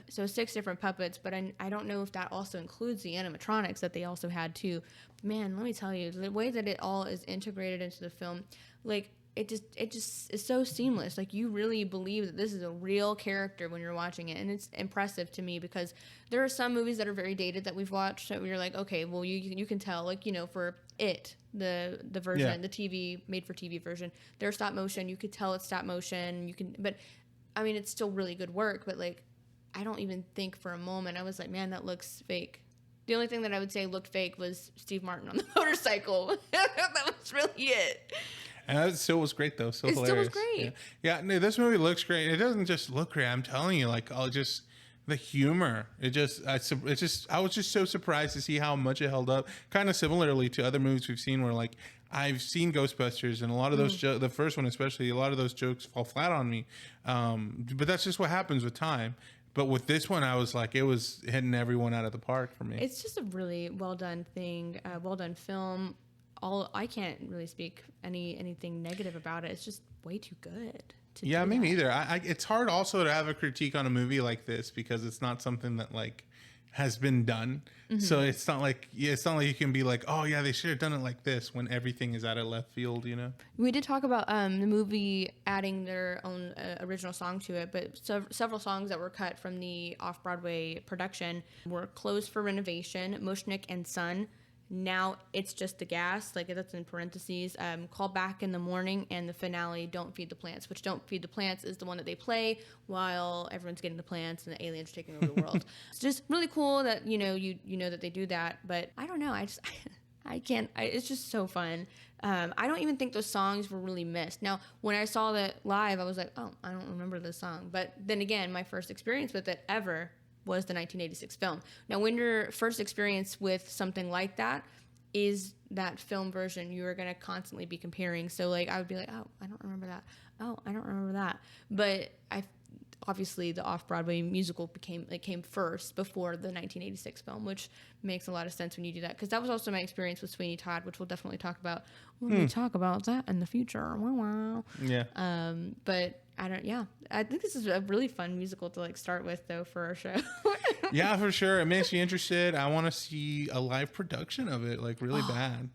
So 6 different puppets, but I don't know if that also includes the animatronics that they also had too. Man, let me tell you, the way that it all is integrated into the film, like it just is so seamless. Like you really believe that this is a real character when you're watching it, and it's impressive to me because there are some movies that are very dated that we've watched that you're like, okay, well you can tell, like, you know, for It, the version, the TV made for TV version, they're stop motion. You could tell it's stop motion. But I mean, it's still really good work. But like, I don't even think for a moment I was like, man, that looks fake. The only thing that I would say looked fake was Steve Martin on the motorcycle. That was really it. And it still was great though. Still hilarious. Still was great. Yeah, no, this movie looks great. It doesn't just look great. I'm telling you, like, just the humor. I was just so surprised to see how much it held up. Kind of similarly to other movies we've seen, where like I've seen Ghostbusters, and a lot of those the first one especially, a lot of those jokes fall flat on me. But that's just what happens with time. But with this one, I was like, it was hitting everyone out of the park for me. It's just a really well done thing, well done film. I can't really speak anything negative about it. It's just way too good. Yeah, me neither. It's hard also to have a critique on a movie like this because it's not something that like has been done. So it's not like you can be like, oh yeah, they should have done it like this when everything is out of left field, you know? We did talk about the movie adding their own original song to it, but several songs that were cut from the off-Broadway production were closed for renovation. Moshnick and Son. Now it's just the gas, like that's in parentheses. Call Back in the Morning and the finale, Don't Feed the Plants, which Don't Feed the Plants is the one that they play while everyone's getting the plants and the aliens taking over the world. It's just really cool that you know that they do that. But I don't know, I can't. It's just so fun. I don't even think those songs were really missed. Now, when I saw that live, I was like, oh, I don't remember this song. But then again, my first experience with it ever was the 1986 film. Now, when your first experience with something like that is that film version, you are going to constantly be comparing. So, like, I would be like, oh, I don't remember that. Oh, I don't remember that. But obviously the off-Broadway musical came first before the 1986 film, which makes a lot of sense when you do that. Because that was also my experience with Sweeney Todd, which we'll definitely talk about when we talk about that in the future. Wow. Yeah. But I think this is a really fun musical to like start with though for our show. Yeah, for sure. It makes me interested. I want to see a live production of it, like really bad.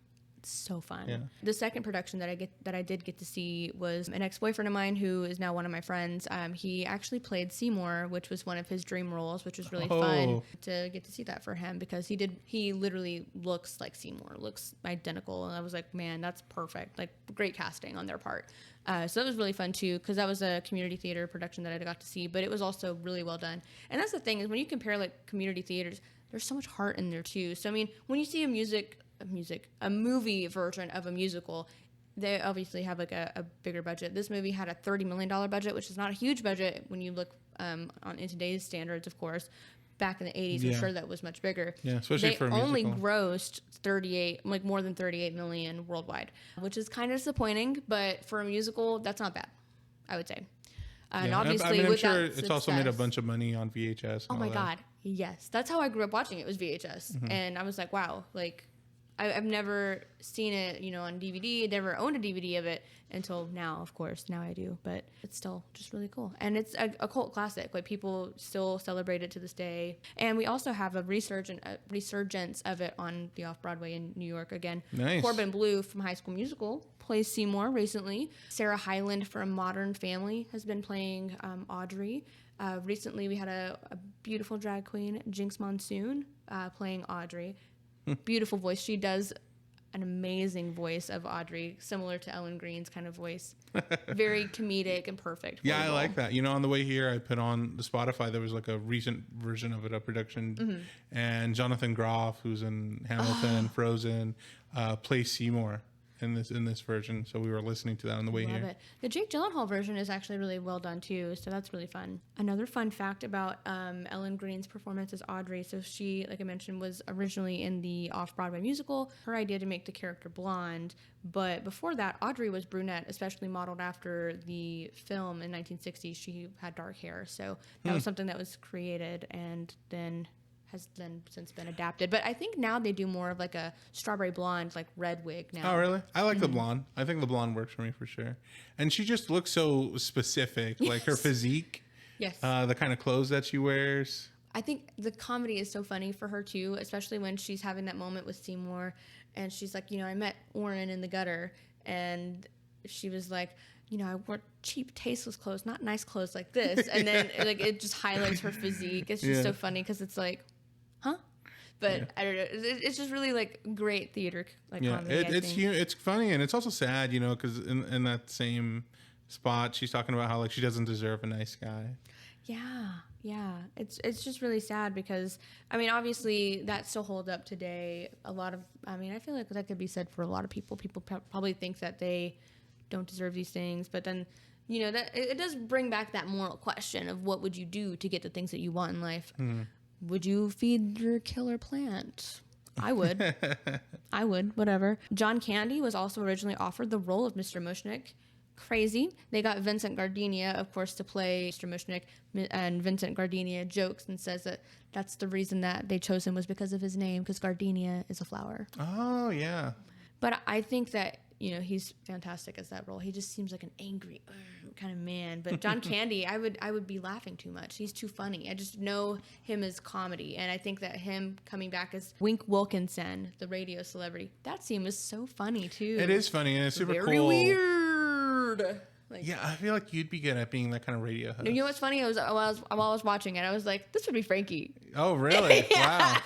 So fun. Yeah. The second production that I did get to see was an ex-boyfriend of mine who is now one of my friends. He actually played Seymour, which was one of his dream roles, which was really fun to get to see that for him because he literally looks like Seymour, looks identical. And I was like, man, that's perfect. Like great casting on their part. So that was really fun too, because that was a community theater production that I got to see, but it was also really well done. And that's the thing is when you compare like community theaters, there's so much heart in there too. So I mean, when you see a movie version of a musical, they obviously have like a bigger budget. This movie had a $30 million budget, which is not a huge budget when you look in today's standards, of course. Back in the 80s, I'm sure that was much bigger. Yeah, especially for a musical. They only grossed more than 38 million worldwide, which is kind of disappointing. But for a musical, that's not bad, I would say. And obviously, I'm sure it's also made a bunch of money on VHS. Oh my God, yes, that's how I grew up watching it. Was VHS, and I was like, wow, like. I've never seen it, on DVD. Never owned a DVD of it until now, of course. Now I do, but it's still just really cool. And it's a cult classic. Like, people still celebrate it to this day. And we also have a resurgence of it on the Off-Broadway in New York again. Nice. Corbin Bleu from High School Musical plays Seymour recently. Sarah Hyland from Modern Family has been playing Audrey. Recently, we had a beautiful drag queen, Jinx Monsoon, playing Audrey. Beautiful voice. She does an amazing voice of Audrey, similar to Ellen Green's kind of voice. Very comedic and perfect. Yeah, I like that. On the way here, I put on the Spotify. There was like a recent version of it, a production, and Jonathan Groff, who's in Hamilton and Frozen, plays Seymour in this version. So we were listening to that on the way Love here. it. The Jake Gyllenhaal version is actually really well done too, so that's really fun. Another fun fact about Ellen Green's performance as Audrey. So she, like I mentioned, was originally in the Off-Broadway musical. Her idea to make the character blonde, but before that, Audrey was brunette, especially modeled after the film in 1960. She had dark hair, so that was something that was created and then has then since been adapted. But I think now they do more of like a strawberry blonde, like red wig now. Oh, really? I like the blonde. I think the blonde works for me for sure. And she just looks so specific, like her physique. Yes. The kind of clothes that she wears. I think the comedy is so funny for her too, especially when she's having that moment with Seymour and she's like, I met Orrin in the gutter and she was like, I wore cheap, tasteless clothes, not nice clothes like this. And then like it just highlights her physique. It's just so funny because it's like, huh? But I don't know. It's just really like great theater comedy. It's funny and it's also sad, because in that same spot, she's talking about how like she doesn't deserve a nice guy. Yeah. It's just really sad because obviously that still holds up today. I feel like that could be said for a lot of people. People probably think that they don't deserve these things, but then that it does bring back that moral question of what would you do to get the things that you want in life. Would you feed your killer plant? I would. I would, whatever. John Candy was also originally offered the role of Mr. Mushnick. Crazy. They got Vincent Gardenia, of course, to play Mr. Mushnick, and Vincent Gardenia jokes and says that that's the reason that they chose him was because of his name, because gardenia is a flower. Oh, yeah. But I think that he's fantastic as that role. He just seems like an angry kind of man. But John Candy, I would be laughing too much. He's too funny. I just know him as comedy, and I think that him coming back as Wink Wilkinson, the radio celebrity, that scene was so funny too. It is funny, and it's super Very cool. weird. Yeah, I feel like you'd be good at being that kind of radio host. You know what's funny? While I was watching it, I was like, this would be Frankie. Oh, really? Wow.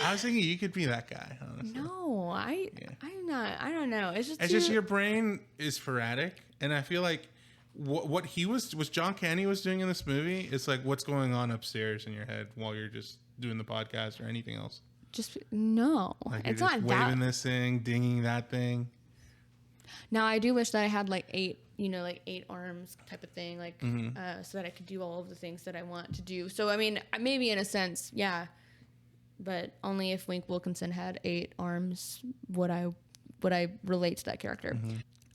I was thinking you could be that guy, honestly. No, I'm not. I don't know. It's just your brain is sporadic, and I feel like what he was John Candy was doing in this movie is like what's going on upstairs in your head while you're just doing the podcast or anything else. Just no, Like it's you're not just that. waving this thing, dinging that thing. Now I do wish that I had like 8 arms type of thing, like so that I could do all of the things that I want to do. So I mean, maybe in a sense, yeah, but only if Wink Wilkinson had 8 arms would I relate to that character.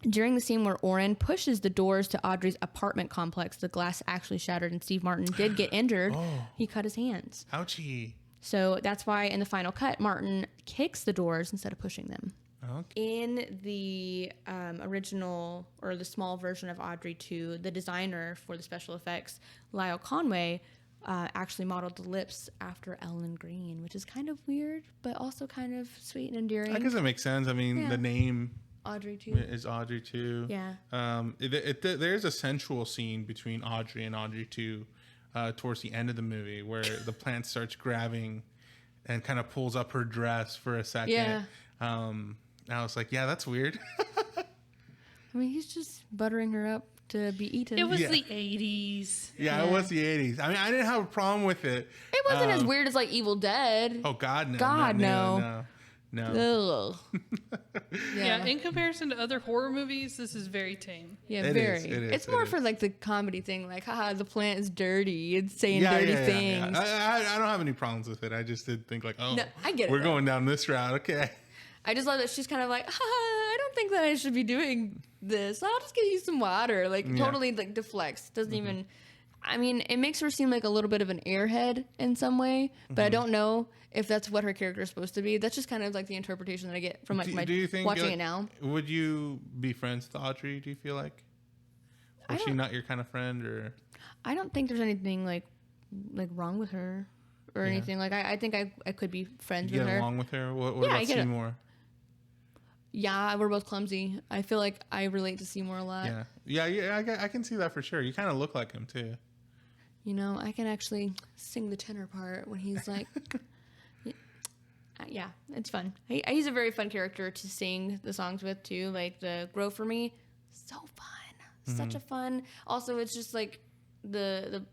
During the scene where Oren pushes the doors to Audrey's apartment complex, the glass actually shattered and Steve Martin did get injured. He cut his hands. Ouchie. So that's why in the final cut, Martin kicks the doors instead of pushing them. Okay. In the original or the small version of Audrey 2, the designer for the special effects, Lyle Conway, actually modeled the lips after Ellen Green, which is kind of weird, but also kind of sweet and endearing. I guess it makes sense. I mean, the name Audrey 2 is Audrey 2. Yeah. There's a sensual scene between Audrey and Audrey 2 towards the end of the movie where the plant starts grabbing and kind of pulls up her dress for a second. Yeah. I was like, yeah, that's weird. I mean, he's just buttering her up to be eaten. It was the 80s. Yeah, it was the 80s. I mean, I didn't have a problem with it. It wasn't as weird as like Evil Dead. Oh, God, no. God, no. Ugh. Yeah, in comparison to other horror movies, this is very tame. Yeah, It very. is, it is, It's it more is. for like the comedy thing, like, haha, the plant is dirty. It's saying Yeah, dirty yeah, things. yeah. I don't have any problems with it. I just did think like, oh, No, I get it, we're though. going down this route. Okay. I just love that she's kind of like, haha, I don't think that I should be doing this. I'll just give you some water. Like, totally like deflects. Doesn't even. I mean, it makes her seem like a little bit of an airhead in some way, but I don't know if that's what her character is supposed to be. That's just kind of like the interpretation that I get from like Do you think watching like, it now. Would you be friends with Audrey? Do you feel like? Or is she not your kind of friend, or? I don't think there's anything like wrong with her or anything. Like I think I could be friends You with get her. along with her? What Yeah, I about get it. Seymour? Yeah, we're both clumsy. I feel like I relate to Seymour a lot. Yeah. I can see that for sure. You kind of look like him too. You know, I can actually sing the tenor part when he's like, yeah, it's fun. He's a very fun character to sing the songs with too. Like the Grow For Me, so fun, such a fun. Also, it's just like the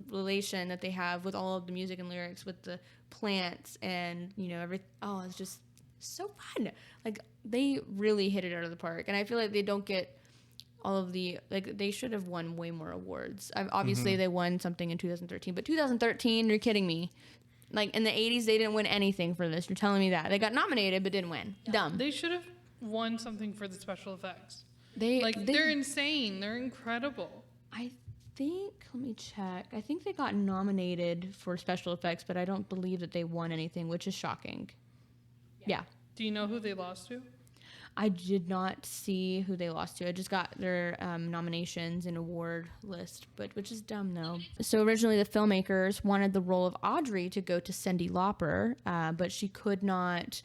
relation that they have with all of the music and lyrics with the plants and everything. Oh, it's just so fun. Like they really hit it out of the park, and I feel like they don't get all of the, like, they should have won way more awards. Obviously, they won something in 2013, but 2013, you're kidding me. Like, in the 80s, they didn't win anything for this. You're telling me that. They got nominated, but didn't win. Dumb. They should have won something for the special effects. They're They're insane. They're incredible. I think, let me check. I think they got nominated for special effects, but I don't believe that they won anything, which is shocking. Yeah. Do you know who they lost to? I did not see who they lost to. I just got their nominations and award list, which is dumb though. So originally the filmmakers wanted the role of Audrey to go to Cyndi Lauper, but she could not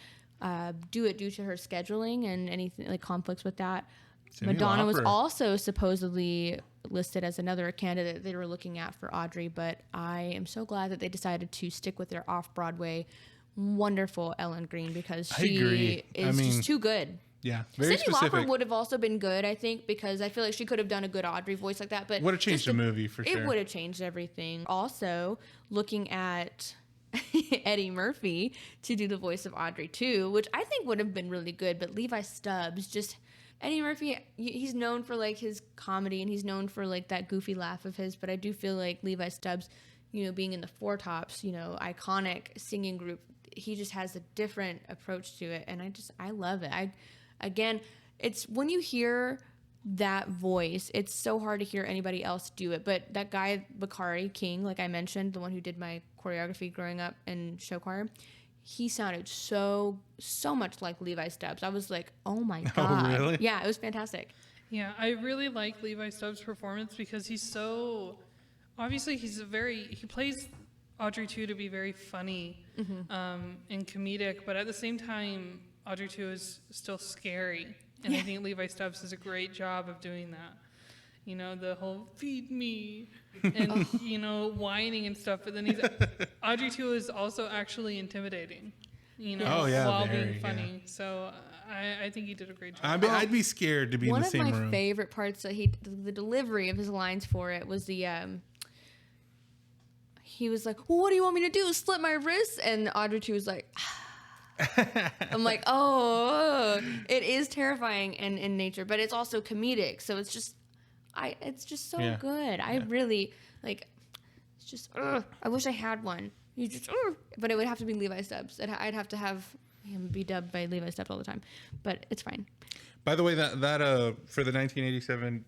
do it due to her scheduling and anything like conflicts with that. Cyndi Madonna was Lauper. also supposedly listed as another candidate they were looking at for Audrey, but I am so glad that they decided to stick with their off-Broadway wonderful Ellen Green because I agree. she is I mean, just too good. Yeah, very Cyndi specific. Lauper would have also been good, I think, because I feel like she could have done a good Audrey voice like that. But Would have changed just the movie for sure. It would have changed everything. Also, looking at Eddie Murphy to do the voice of Audrey too, which I think would have been really good. But Levi Stubbs, just Eddie Murphy, he's known for like his comedy and he's known for like that goofy laugh of his. But I do feel like Levi Stubbs, being in the Four Tops, iconic singing group, he just has a different approach to it, and I love it. Again, it's when you hear that voice, it's so hard to hear anybody else do it. But that guy, Bakari King, like I mentioned, the one who did my choreography growing up in show choir, he sounded so much like Levi Stubbs. I was like, oh my God. Oh, really? Yeah, it was fantastic. Yeah, I really like Levi Stubbs' performance because he's so... Obviously, he plays Audrey 2 to be very funny and comedic, but at the same time, Audrey 2 is still scary. And I think Levi Stubbs does a great job of doing that. You know, the whole feed me and, you know, whining and stuff. But then Audrey 2 is also actually intimidating, you know, while being funny. Yeah. So I think he did a great job. I'd be scared to be in the same room. One of my favorite parts that the delivery of his lines for it was he was like, well, what do you want me to do? Slit my wrists? And Audrey 2 was like, I'm like, oh, it is terrifying in nature, but it's also comedic. So it's just so good. I really like. It's just. I wish I had one. But it would have to be Levi Stubbs. I'd have to have him be dubbed by Levi Stubbs all the time. But it's fine. By the way, that for the 1987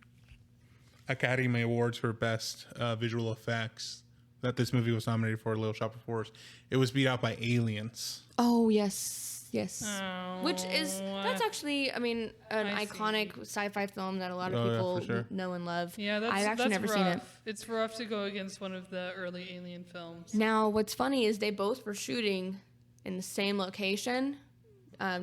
Academy Awards for Best Visual Effects that this movie was nominated for, Little Shop of Horrors, it was beat out by Aliens. Oh yes. Oh, Which that's actually, I mean, an iconic sci-fi film that a lot of people know and love. Yeah, I've actually never seen it. It's rough to go against one of the early Alien films. Now, what's funny is they both were shooting in the same location,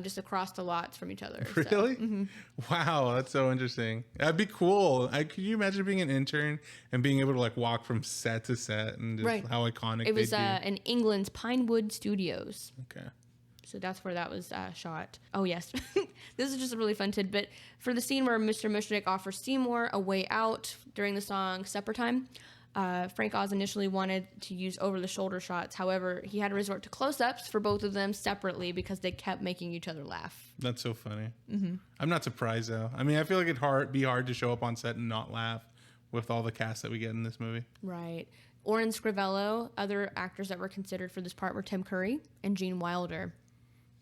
just across the lots from each other. Really? So, Wow, that's so interesting. That'd be cool. Could you imagine being an intern and being able to like walk from set to set and just how iconic it was they'd be? in England's Pinewood Studios. Okay. So that's where that was shot. Oh, yes. This is just a really fun tidbit. For the scene where Mr. Mushnick offers Seymour a way out during the song Supper Time, Frank Oz initially wanted to use over-the-shoulder shots. However, he had to resort to close-ups for both of them separately because they kept making each other laugh. That's so funny. I'm not surprised, though. I mean, I feel like it'd be hard to show up on set and not laugh with all the cast that we get in this movie. Right. Orin Scrivello, other actors that were considered for this part were Tim Curry and Gene Wilder.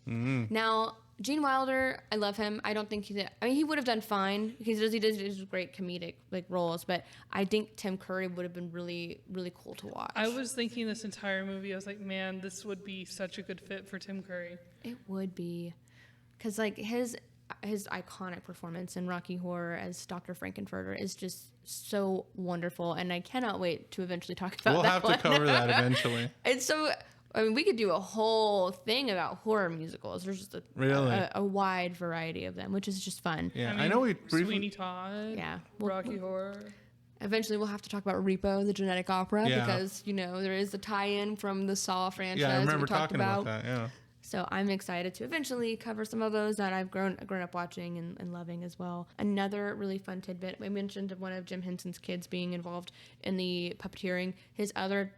Now, Gene Wilder, I love him. I don't think he would have done fine because he does great comedic like roles, but I think Tim Curry would have been really, really cool to watch. I was thinking this entire movie, I was like, man, this would be such a good fit for Tim Curry. It would be, because like his iconic performance in Rocky Horror as Dr. Frankenfurter is just so wonderful, and I cannot wait to eventually talk about that. We'll have to cover that eventually. It's so. I mean, we could do a whole thing about horror musicals. There's just a wide variety of them, which is just fun. Yeah, I know we briefly... Sweeney Todd, Rocky Horror. Eventually, we'll have to talk about Repo, the genetic opera, because, you know, there is a tie-in from the Saw franchise. Yeah, I remember talking about that, yeah. So I'm excited to eventually cover some of those that I've grown up watching and loving as well. Another really fun tidbit, we mentioned one of Jim Henson's kids being involved in the puppeteering. His other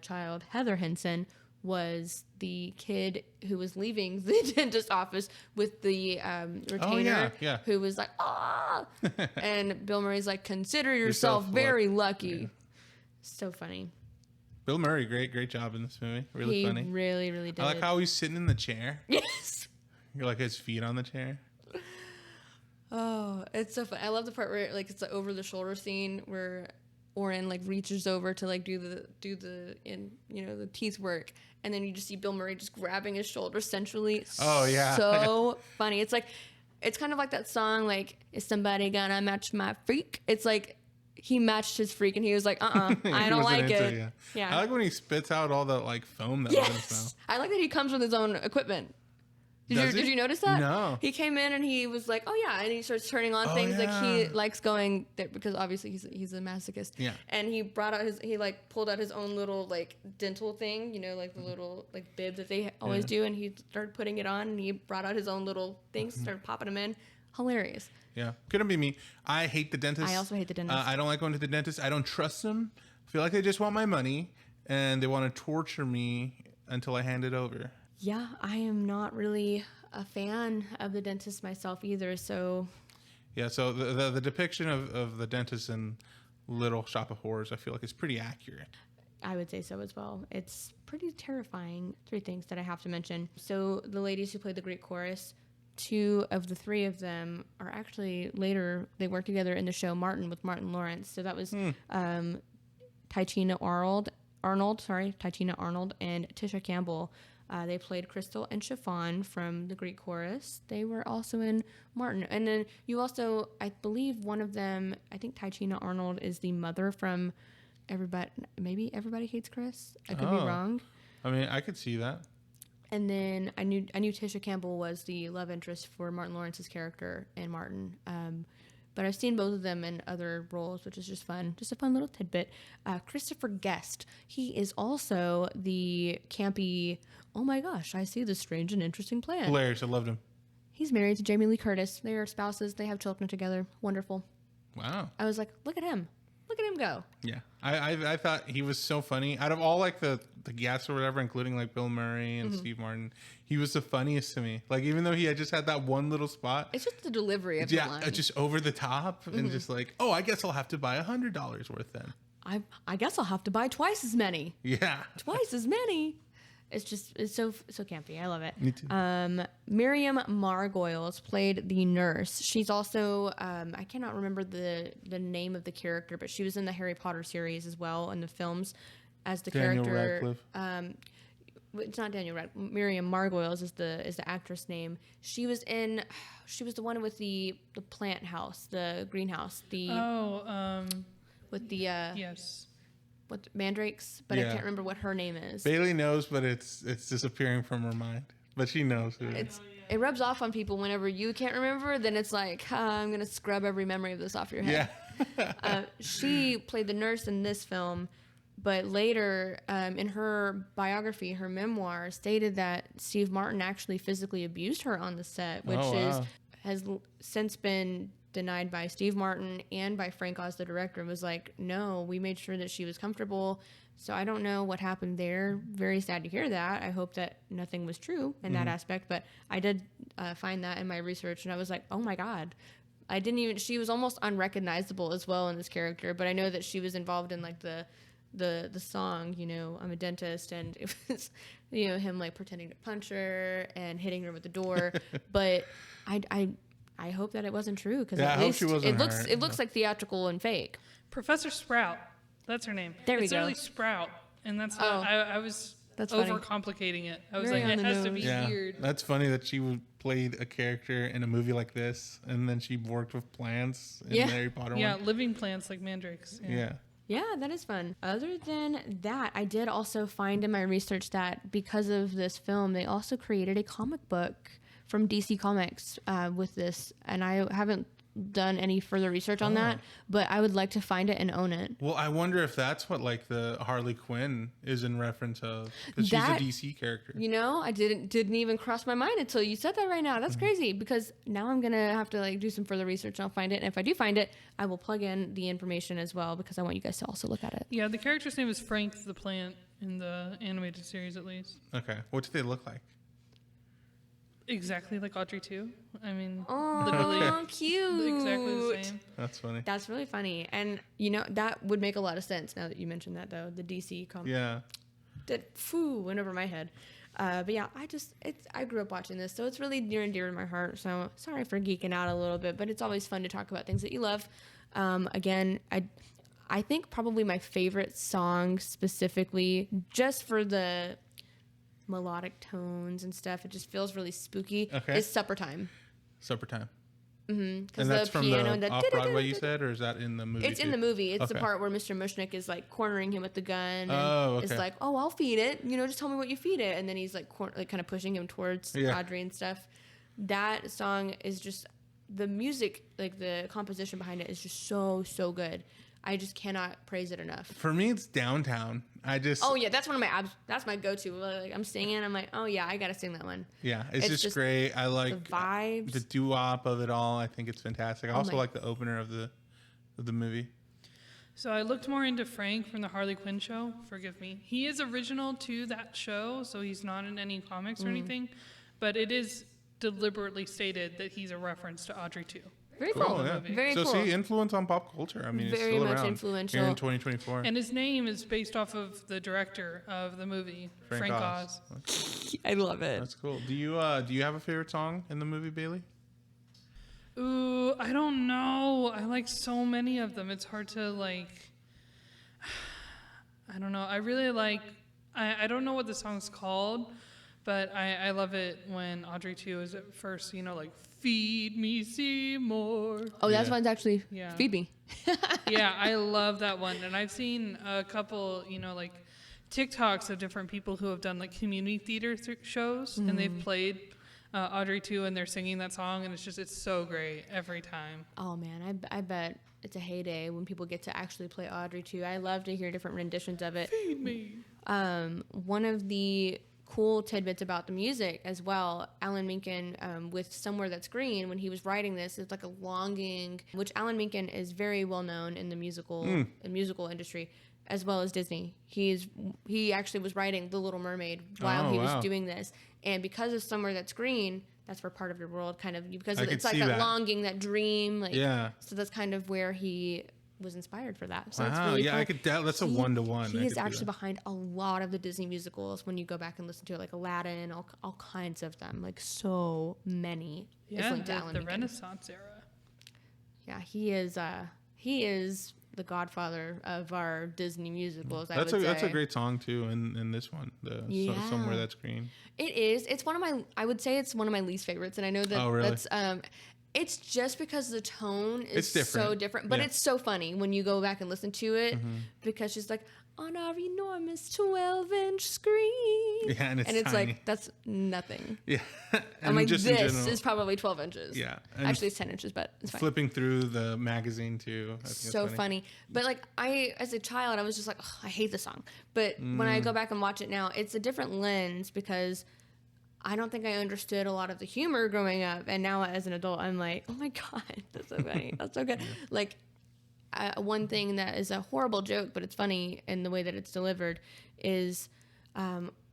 child, Heather Henson, was the kid who was leaving the dentist office with the retainer, who was like, ah! And Bill Murray's like, consider yourself very lucky. Yeah. So funny. Bill Murray, great job in this movie. Really funny. He really, really did. I like how he's sitting in the chair. Yes. You're like his feet on the chair. Oh, it's so fun. I love the part where like it's the over the shoulder scene where Orin like reaches over to like do the teeth work, and then you just see Bill Murray just grabbing his shoulder sensually. Oh yeah, so funny. It's kind of like that song like, is somebody gonna match my freak? It's like he matched his freak and he was like, I don't like it. Yeah. I like when he spits out all the like foam that was in his mouth. I like that he comes with his own equipment. Did you notice that? No. He came in and he was like, oh yeah, and he starts turning on things. Like he likes going there because obviously he's a masochist. Yeah. And he pulled out his own little like dental thing, you know, like the little like bib that they always do, and he started putting it on, and he brought out his own little things, started popping them in. Hilarious. Yeah. Couldn't be me. I hate the dentist. I also hate the dentist. I don't like going to the dentist. I don't trust them. I feel like they just want my money and they want to torture me until I hand it over. Yeah, I am not really a fan of the dentist myself either, so... Yeah, so the depiction of the dentist in Little Shop of Horrors, I feel like is pretty accurate. I would say so as well. It's pretty terrifying. 3 things that I have to mention. So the ladies who played the Greek chorus, 2 of the 3 of them are actually later, they worked together in the show Martin with Martin Lawrence. So that was Tychina Arnold, and Tisha Campbell. They played Crystal and Chiffon from the Greek chorus. They were also in Martin. And then you also, I believe one of them, I think Tychina Arnold is the mother from Everybody Hates Chris. I could be wrong. I mean, I could see that. And then I knew Tisha Campbell was the love interest for Martin Lawrence's character in Martin. But I've seen both of them in other roles, which is just fun. Just a fun little tidbit. Christopher Guest. He is also the campy, oh my gosh, I see this strange and interesting plan. Hilarious. I loved him. He's married to Jamie Lee Curtis. They are spouses. They have children together. Wonderful. Wow. I was like, look at him. Look at him go. Yeah. I thought he was so funny. Out of all like the guests or whatever, including like Bill Murray and Steve Martin, he was the funniest to me. Like even though he had just had that one little spot. It's just the delivery of the line. Just over the top and just like, oh, I guess I'll have to buy $100 worth then. I guess I'll have to buy twice as many. Yeah. Twice as many. It's so campy. I love it. Me too. Miriam Margolyes played the nurse. She's also I cannot remember the name of the character, but she was in the Harry Potter series as well in the films as the Daniel character. Radcliffe. It's not Daniel Radcliffe. Miriam Margolyes is the actress name. She was the one with the plant house, the greenhouse, with the yes. with mandrakes, but I can't remember what her name is. Bailey knows, but it's disappearing from her mind. But she knows who it is. It rubs off on people whenever you can't remember. Then it's like, I'm gonna scrub every memory of this off your head. Yeah. She played the nurse in this film, but later in her biography, her memoir stated that Steve Martin actually physically abused her on the set, which has since been denied by Steve Martin and by Frank Oz, the director. Was like, no, we made sure that she was comfortable. So I don't know what happened there. Very sad to hear that. I hope that nothing was true in that aspect, but I did find that in my research, and I was like, oh my God. She was almost unrecognizable as well in this character, but I know that she was involved in like the song, I'm a dentist, and it was, him like pretending to punch her and hitting her with the door. But I hope that it wasn't true, because at least it looks like theatrical and fake. Professor Sprout. That's her name. There we it's go. Really Sprout, and that's not, I was That's funny. overcomplicating it. I was Very like, on it the has to nose. be weird. That's funny that she played a character in a movie like this, and then she worked with plants in the Harry Potter Yeah, one. living plants like mandrakes. Yeah. Yeah, that is fun. Other than that, I did also find in my research that because of this film, they also created a comic book from DC Comics with this, and I haven't done any further research on that, but I would like to find it and own it. Well, I wonder if that's what like the Harley Quinn is in reference of, because she's a DC character. I didn't even cross my mind until you said that right now. That's crazy, because now I'm gonna have to like do some further research and I'll find it. And if I do find it, I will plug in the information as well, because I want you guys to also look at it. Yeah, the character's name is Frank the Plant in the animated series, at least. Okay, what do they look like? Exactly like Audrey 2. I mean, Oh, cute. exactly the same. That's funny. That's really funny. And, that would make a lot of sense now that you mentioned that, though. The DC comic. Yeah. That went over my head. But yeah, I grew up watching this, so it's really near and dear to my heart. So sorry for geeking out a little bit, but it's always fun to talk about things that you love. Again, I think probably my favorite song specifically, just for the melodic tones and stuff, it just feels really spooky, is Supper Time. Supper Time. Mm-hmm. And that's from the off-Broadway, you said, or is that in the movie? It's in the movie. It's the part where Mr. Mushnick is like cornering him with the gun. And is like, oh, I'll feed it. Just tell me what you feed it. And then he's like, kind of pushing him towards Audrey and stuff. That song is just, the music, like the composition behind it is just so, so good. I just cannot praise it enough. For me, it's Downtown. Oh yeah, that's one of my that's my go-to. Like I'm singing, I'm like, oh yeah, I gotta sing that one. Yeah, it's just great. I like the vibes, the doo-wop of it all. I think it's fantastic. I also like the opener of the movie. So I looked more into Frank from the Harley Quinn show. Forgive me. He is original to that show, so he's not in any comics or anything. But it is deliberately stated that he's a reference to Audrey 2. Very cool. Yeah. Very cool. So see, influence on pop culture. I mean, very it's still much around influential here in 2024. And his name is based off of the director of the movie, Frank Oz. I love it. That's cool. Do you have a favorite song in the movie, Bailey? Ooh, I don't know. I like so many of them. It's hard to like. I don't know. I really like. I don't know what the song's called, But I love it when Audrey 2 is at first, like, feed me Seymour. Oh, that one's actually Yeah. Feed Me. Yeah, I love that one. And I've seen a couple, like TikToks of different people who have done like community theater shows and they've played Audrey 2 and they're singing that song and it's so great every time. Oh man, I bet it's a heyday when people get to actually play Audrey 2. I love to hear different renditions of it. Feed me. One of the cool tidbits about the music as well, Alan Menken with Somewhere That's Green, when he was writing this, it's like a longing, which Alan Menken is very well known in the musical industry as well as Disney. He actually was writing The Little Mermaid while he was doing this, and because of Somewhere That's Green, that's where Part of Your World kind of, because it's like that longing, that dream, like so that's kind of where he was inspired for that. So that's really fun. I could tell. That's a 1-to-1. He is actually behind a lot of the Disney musicals. When you go back and listen to it, like Aladdin, all kinds of them, like so many. Yeah, the Renaissance era. Yeah, he is the godfather of our Disney musicals. That's a great song too. In this one, Somewhere That's Green. It is. It's one of my. I would say it's one of my least favorites, and I know that that's. It's just because the tone is so different, but it's so funny when you go back and listen to it because she's like, on our enormous 12-inch screen. Yeah, and it's tiny. Like, that's nothing. Yeah. I'm like, this is probably 12 inches. Yeah. Actually, it's 10 inches, but it's fine. Flipping through the magazine, too. I think so funny. But, like, as a child, I was just like, oh, I hate this song. But when I go back and watch it now, it's a different lens because I don't think I understood a lot of the humor growing up. And now as an adult, I'm like, oh, my God, that's so funny. That's so good. Like, one thing that is a horrible joke, but it's funny in the way that it's delivered, is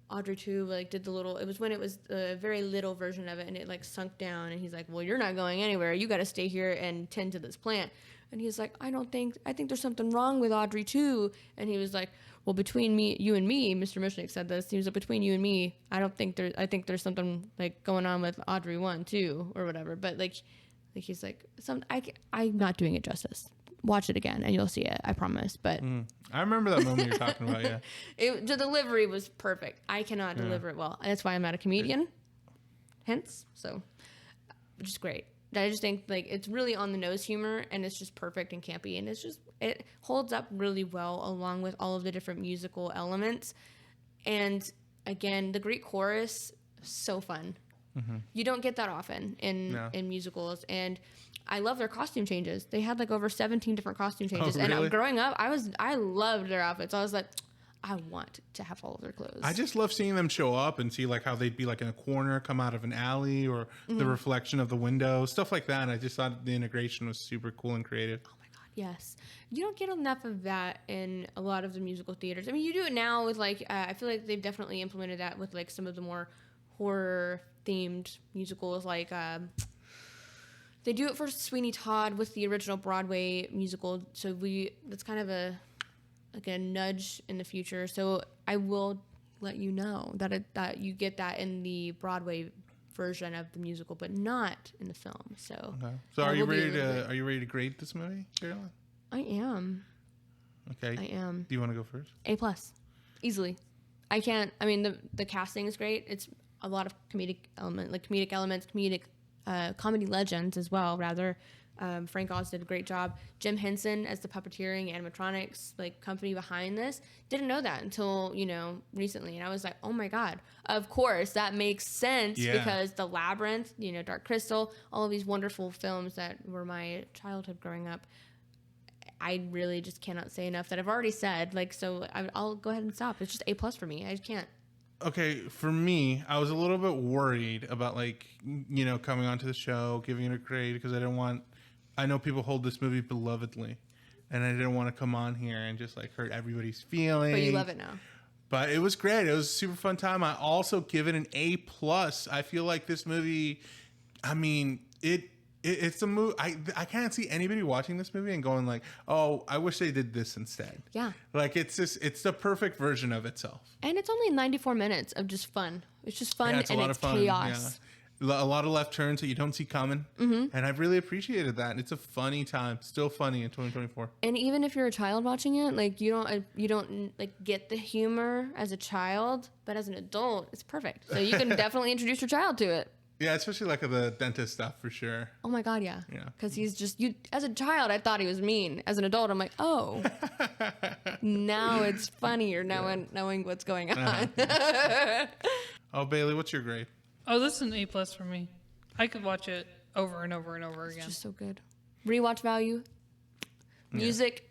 Audrey 2 like did the little. It was when it was a very little version of it, and it like sunk down. And he's like, "Well, you're not going anywhere. You got to stay here and tend to this plant." And he's like, I think there's something wrong with Audrey 2. And he was like, well, between you and me, Mr. Mushnick said this. He was like, between you and me, I think there's something like going on with Audrey 1 too, or whatever. But like he's like, I'm not doing it justice. Watch it again and you'll see it. I promise. But I remember that moment you're talking about. Yeah, the delivery was perfect. I cannot deliver it well, and that's why I'm not a comedian. Hence, so which is great. I just think like it's really on the nose humor, and it's just perfect and campy, and it holds up really well along with all of the different musical elements. And again, the Greek chorus, so fun. You don't get that often in musicals, and I love their costume changes. They had like over 17 different costume changes. Oh, really? And growing up, I loved their outfits. I was like, I want to have all of their clothes. I just love seeing them show up and see like how they'd be like in a corner, come out of an alley, or the reflection of the window, stuff like that. And I just thought the integration was super cool and creative. Oh my God, yes. You don't get enough of that in a lot of the musical theaters. I mean, you do it now with like, I feel like they've definitely implemented that with like some of the more horror themed musicals, like they do it for Sweeney Todd with the original Broadway musical. So that's kind of a nudge in the future. So I will let you know that you get that in the Broadway version of the musical, but not in the film. So, so are you ready to grade this movie, Carolyn? I am. Okay. I am. Do you want to go first? A+, easily. I can't. I mean, the casting is great. It's a lot of comedic elements, comedy legends as well. Rather. Frank Oz did a great job. Jim Henson as the puppeteering animatronics like company behind this. Didn't know that until recently, and I was like, oh my God, of course that makes sense because The Labyrinth, Dark Crystal, all of these wonderful films that were my childhood growing up. I really just cannot say enough that I've already said. Like, so I'll go ahead and stop. It's just A+ for me. I just can't. Okay, for me, I was a little bit worried about coming onto the show, giving it a grade because I know people hold this movie belovedly, and I didn't want to come on here and just like hurt everybody's feelings. But you love it now. But it was great. It was a super fun time. I also give it an A+. I feel like this movie, I mean, it's a movie. I can't see anybody watching this movie and going like, oh, I wish they did this instead. Yeah. Like it's the perfect version of itself. And it's only 94 minutes of just fun. It's just fun, it's and a lot it's of fun. chaos. A lot of left turns that you don't see coming. And I've really appreciated that. It's a funny time. Still funny in 2024. And even if you're a child watching it, like you don't like get the humor as a child, but as an adult, it's perfect. So you can definitely introduce your child to it. Yeah, especially like the dentist stuff for sure. Oh my God, yeah. Yeah. Because he's just, as a child, I thought he was mean. As an adult, I'm like, oh, now it's funnier knowing what's going on. Oh, Bailey, what's your grade? Oh, this is an A+ for me. I could watch it over and over and over It's again. just so good. Rewatch value. Music.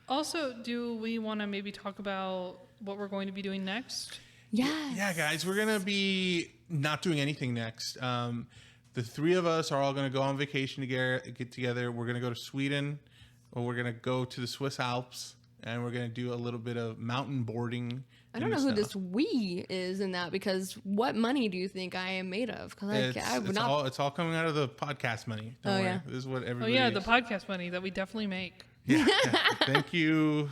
Also, do we want to maybe talk about what we're going to be doing next? Yes. Yeah, guys, we're going to be not doing anything next. The three of us are all going to go on vacation together, get together. We're going to go to Sweden, or we're going to go to the Swiss Alps, and we're going to do a little bit of mountain boarding. I don't know who this we is in that, because what money do you think I am made of? Because it's all coming out of the podcast money. Don't worry. Yeah. This is what Oh everybody yeah, is. the podcast money that we definitely make. Yeah. Thank you,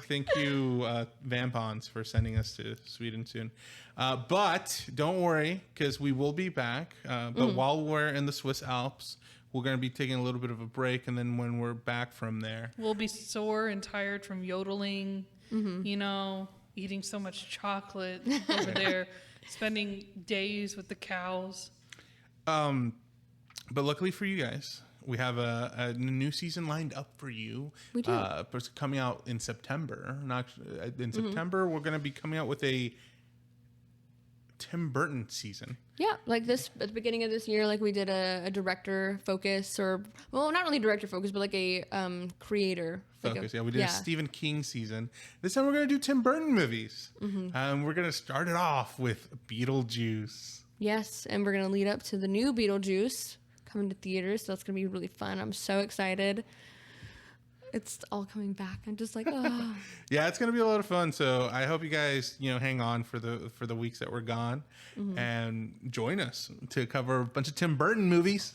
Vampons, for sending us to Sweden soon. But don't worry, because we will be back. But while we're in the Swiss Alps, we're going to be taking a little bit of a break, and then when we're back from there, We'll be sore and tired from yodeling, eating so much chocolate over there, spending days with the cows. but luckily for you guys, we have a new season lined up for you. We do. It's coming out in September. September, we're going to be coming out with a Tim Burton season. Yeah, like this at the beginning of this year, like we did a director focus, or well, not really director focus, but like a creator Focus. We did a Stephen King season. This time we're going to do Tim Burton movies. We're going to start it off with Beetlejuice. Yes, and we're gonna lead up to the new Beetlejuice coming to theaters, so that's gonna be really fun. I'm so excited. It's all coming back. I'm just like, oh. Yeah, it's gonna be a lot of fun. So I hope you guys, hang on for the weeks that we're gone, and join us to cover a bunch of Tim Burton movies.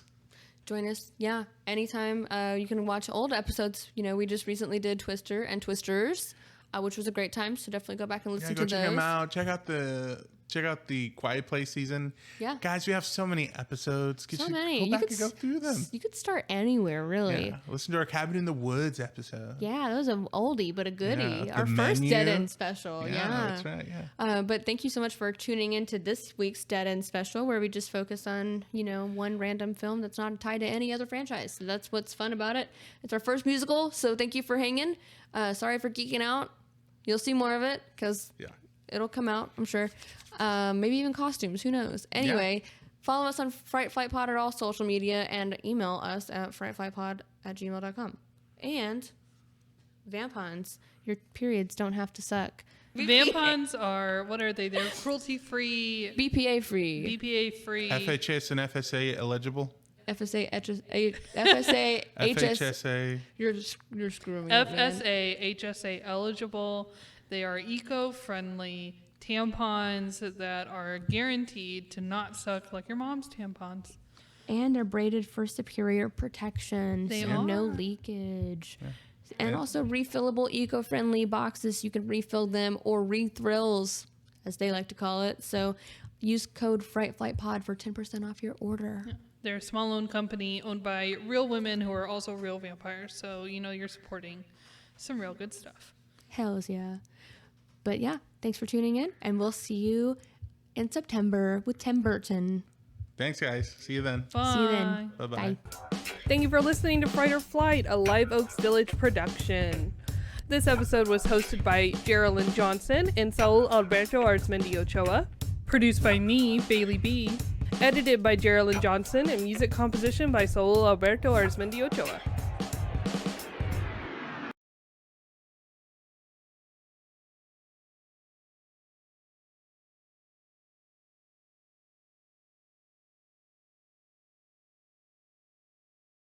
Join us, yeah, anytime. You can watch old episodes. We just recently did Twister and Twisters, which was a great time. So definitely go back and listen to those. Check them out. Check out the Quiet Place season. Yeah. Guys, we have so many episodes. So many. Go back and go through them. You could start anywhere, really. Yeah. Listen to our Cabin in the Woods episode. Yeah, that was an oldie, but a goodie. Yeah, our first Menu. Dead End special. Yeah. That's right, yeah. But thank you so much for tuning into this week's Dead End special, where we just focus on, one random film that's not tied to any other franchise. So that's what's fun about it. It's our first musical, so thank you for hanging. Sorry for geeking out. You'll see more of it, because it'll come out, I'm sure. Maybe even costumes. Who knows? Anyway, follow us on Fright Flight Pod at all social media, and email us at frightflightpod@gmail.com. And Vampons, your periods don't have to suck. Vampons are, what are they? They're cruelty-free, BPA free. BPA-free. FHS and FSA eligible. FSA, FHSA. You're screwing me up, man. FSA, HSA eligible. They are eco-friendly tampons that are guaranteed to not suck like your mom's tampons. And they're braided for superior protection. They so are. no leakage. Yeah. And Yeah. also refillable, eco-friendly boxes. You can refill them, or re-thrills, as they like to call it. So use code FrightFlightPod for 10% off your order. Yeah. They're a small-owned company owned by real women who are also real vampires. So, you're supporting some real good stuff. Hells yeah. But yeah, thanks for tuning in, and we'll see you in September with Tim Burton. Thanks, guys. See you then. Bye. See you then. Bye-bye. Bye. Thank you for listening to Fright or Flight, a Live Oaks Village production. This episode was hosted by Geraldine Johnson and Saul Alberto Arzmendi Ochoa. Produced by me, Bailey B. Edited by Geraldine Johnson and music composition by Saul Alberto Arzmendi Ochoa.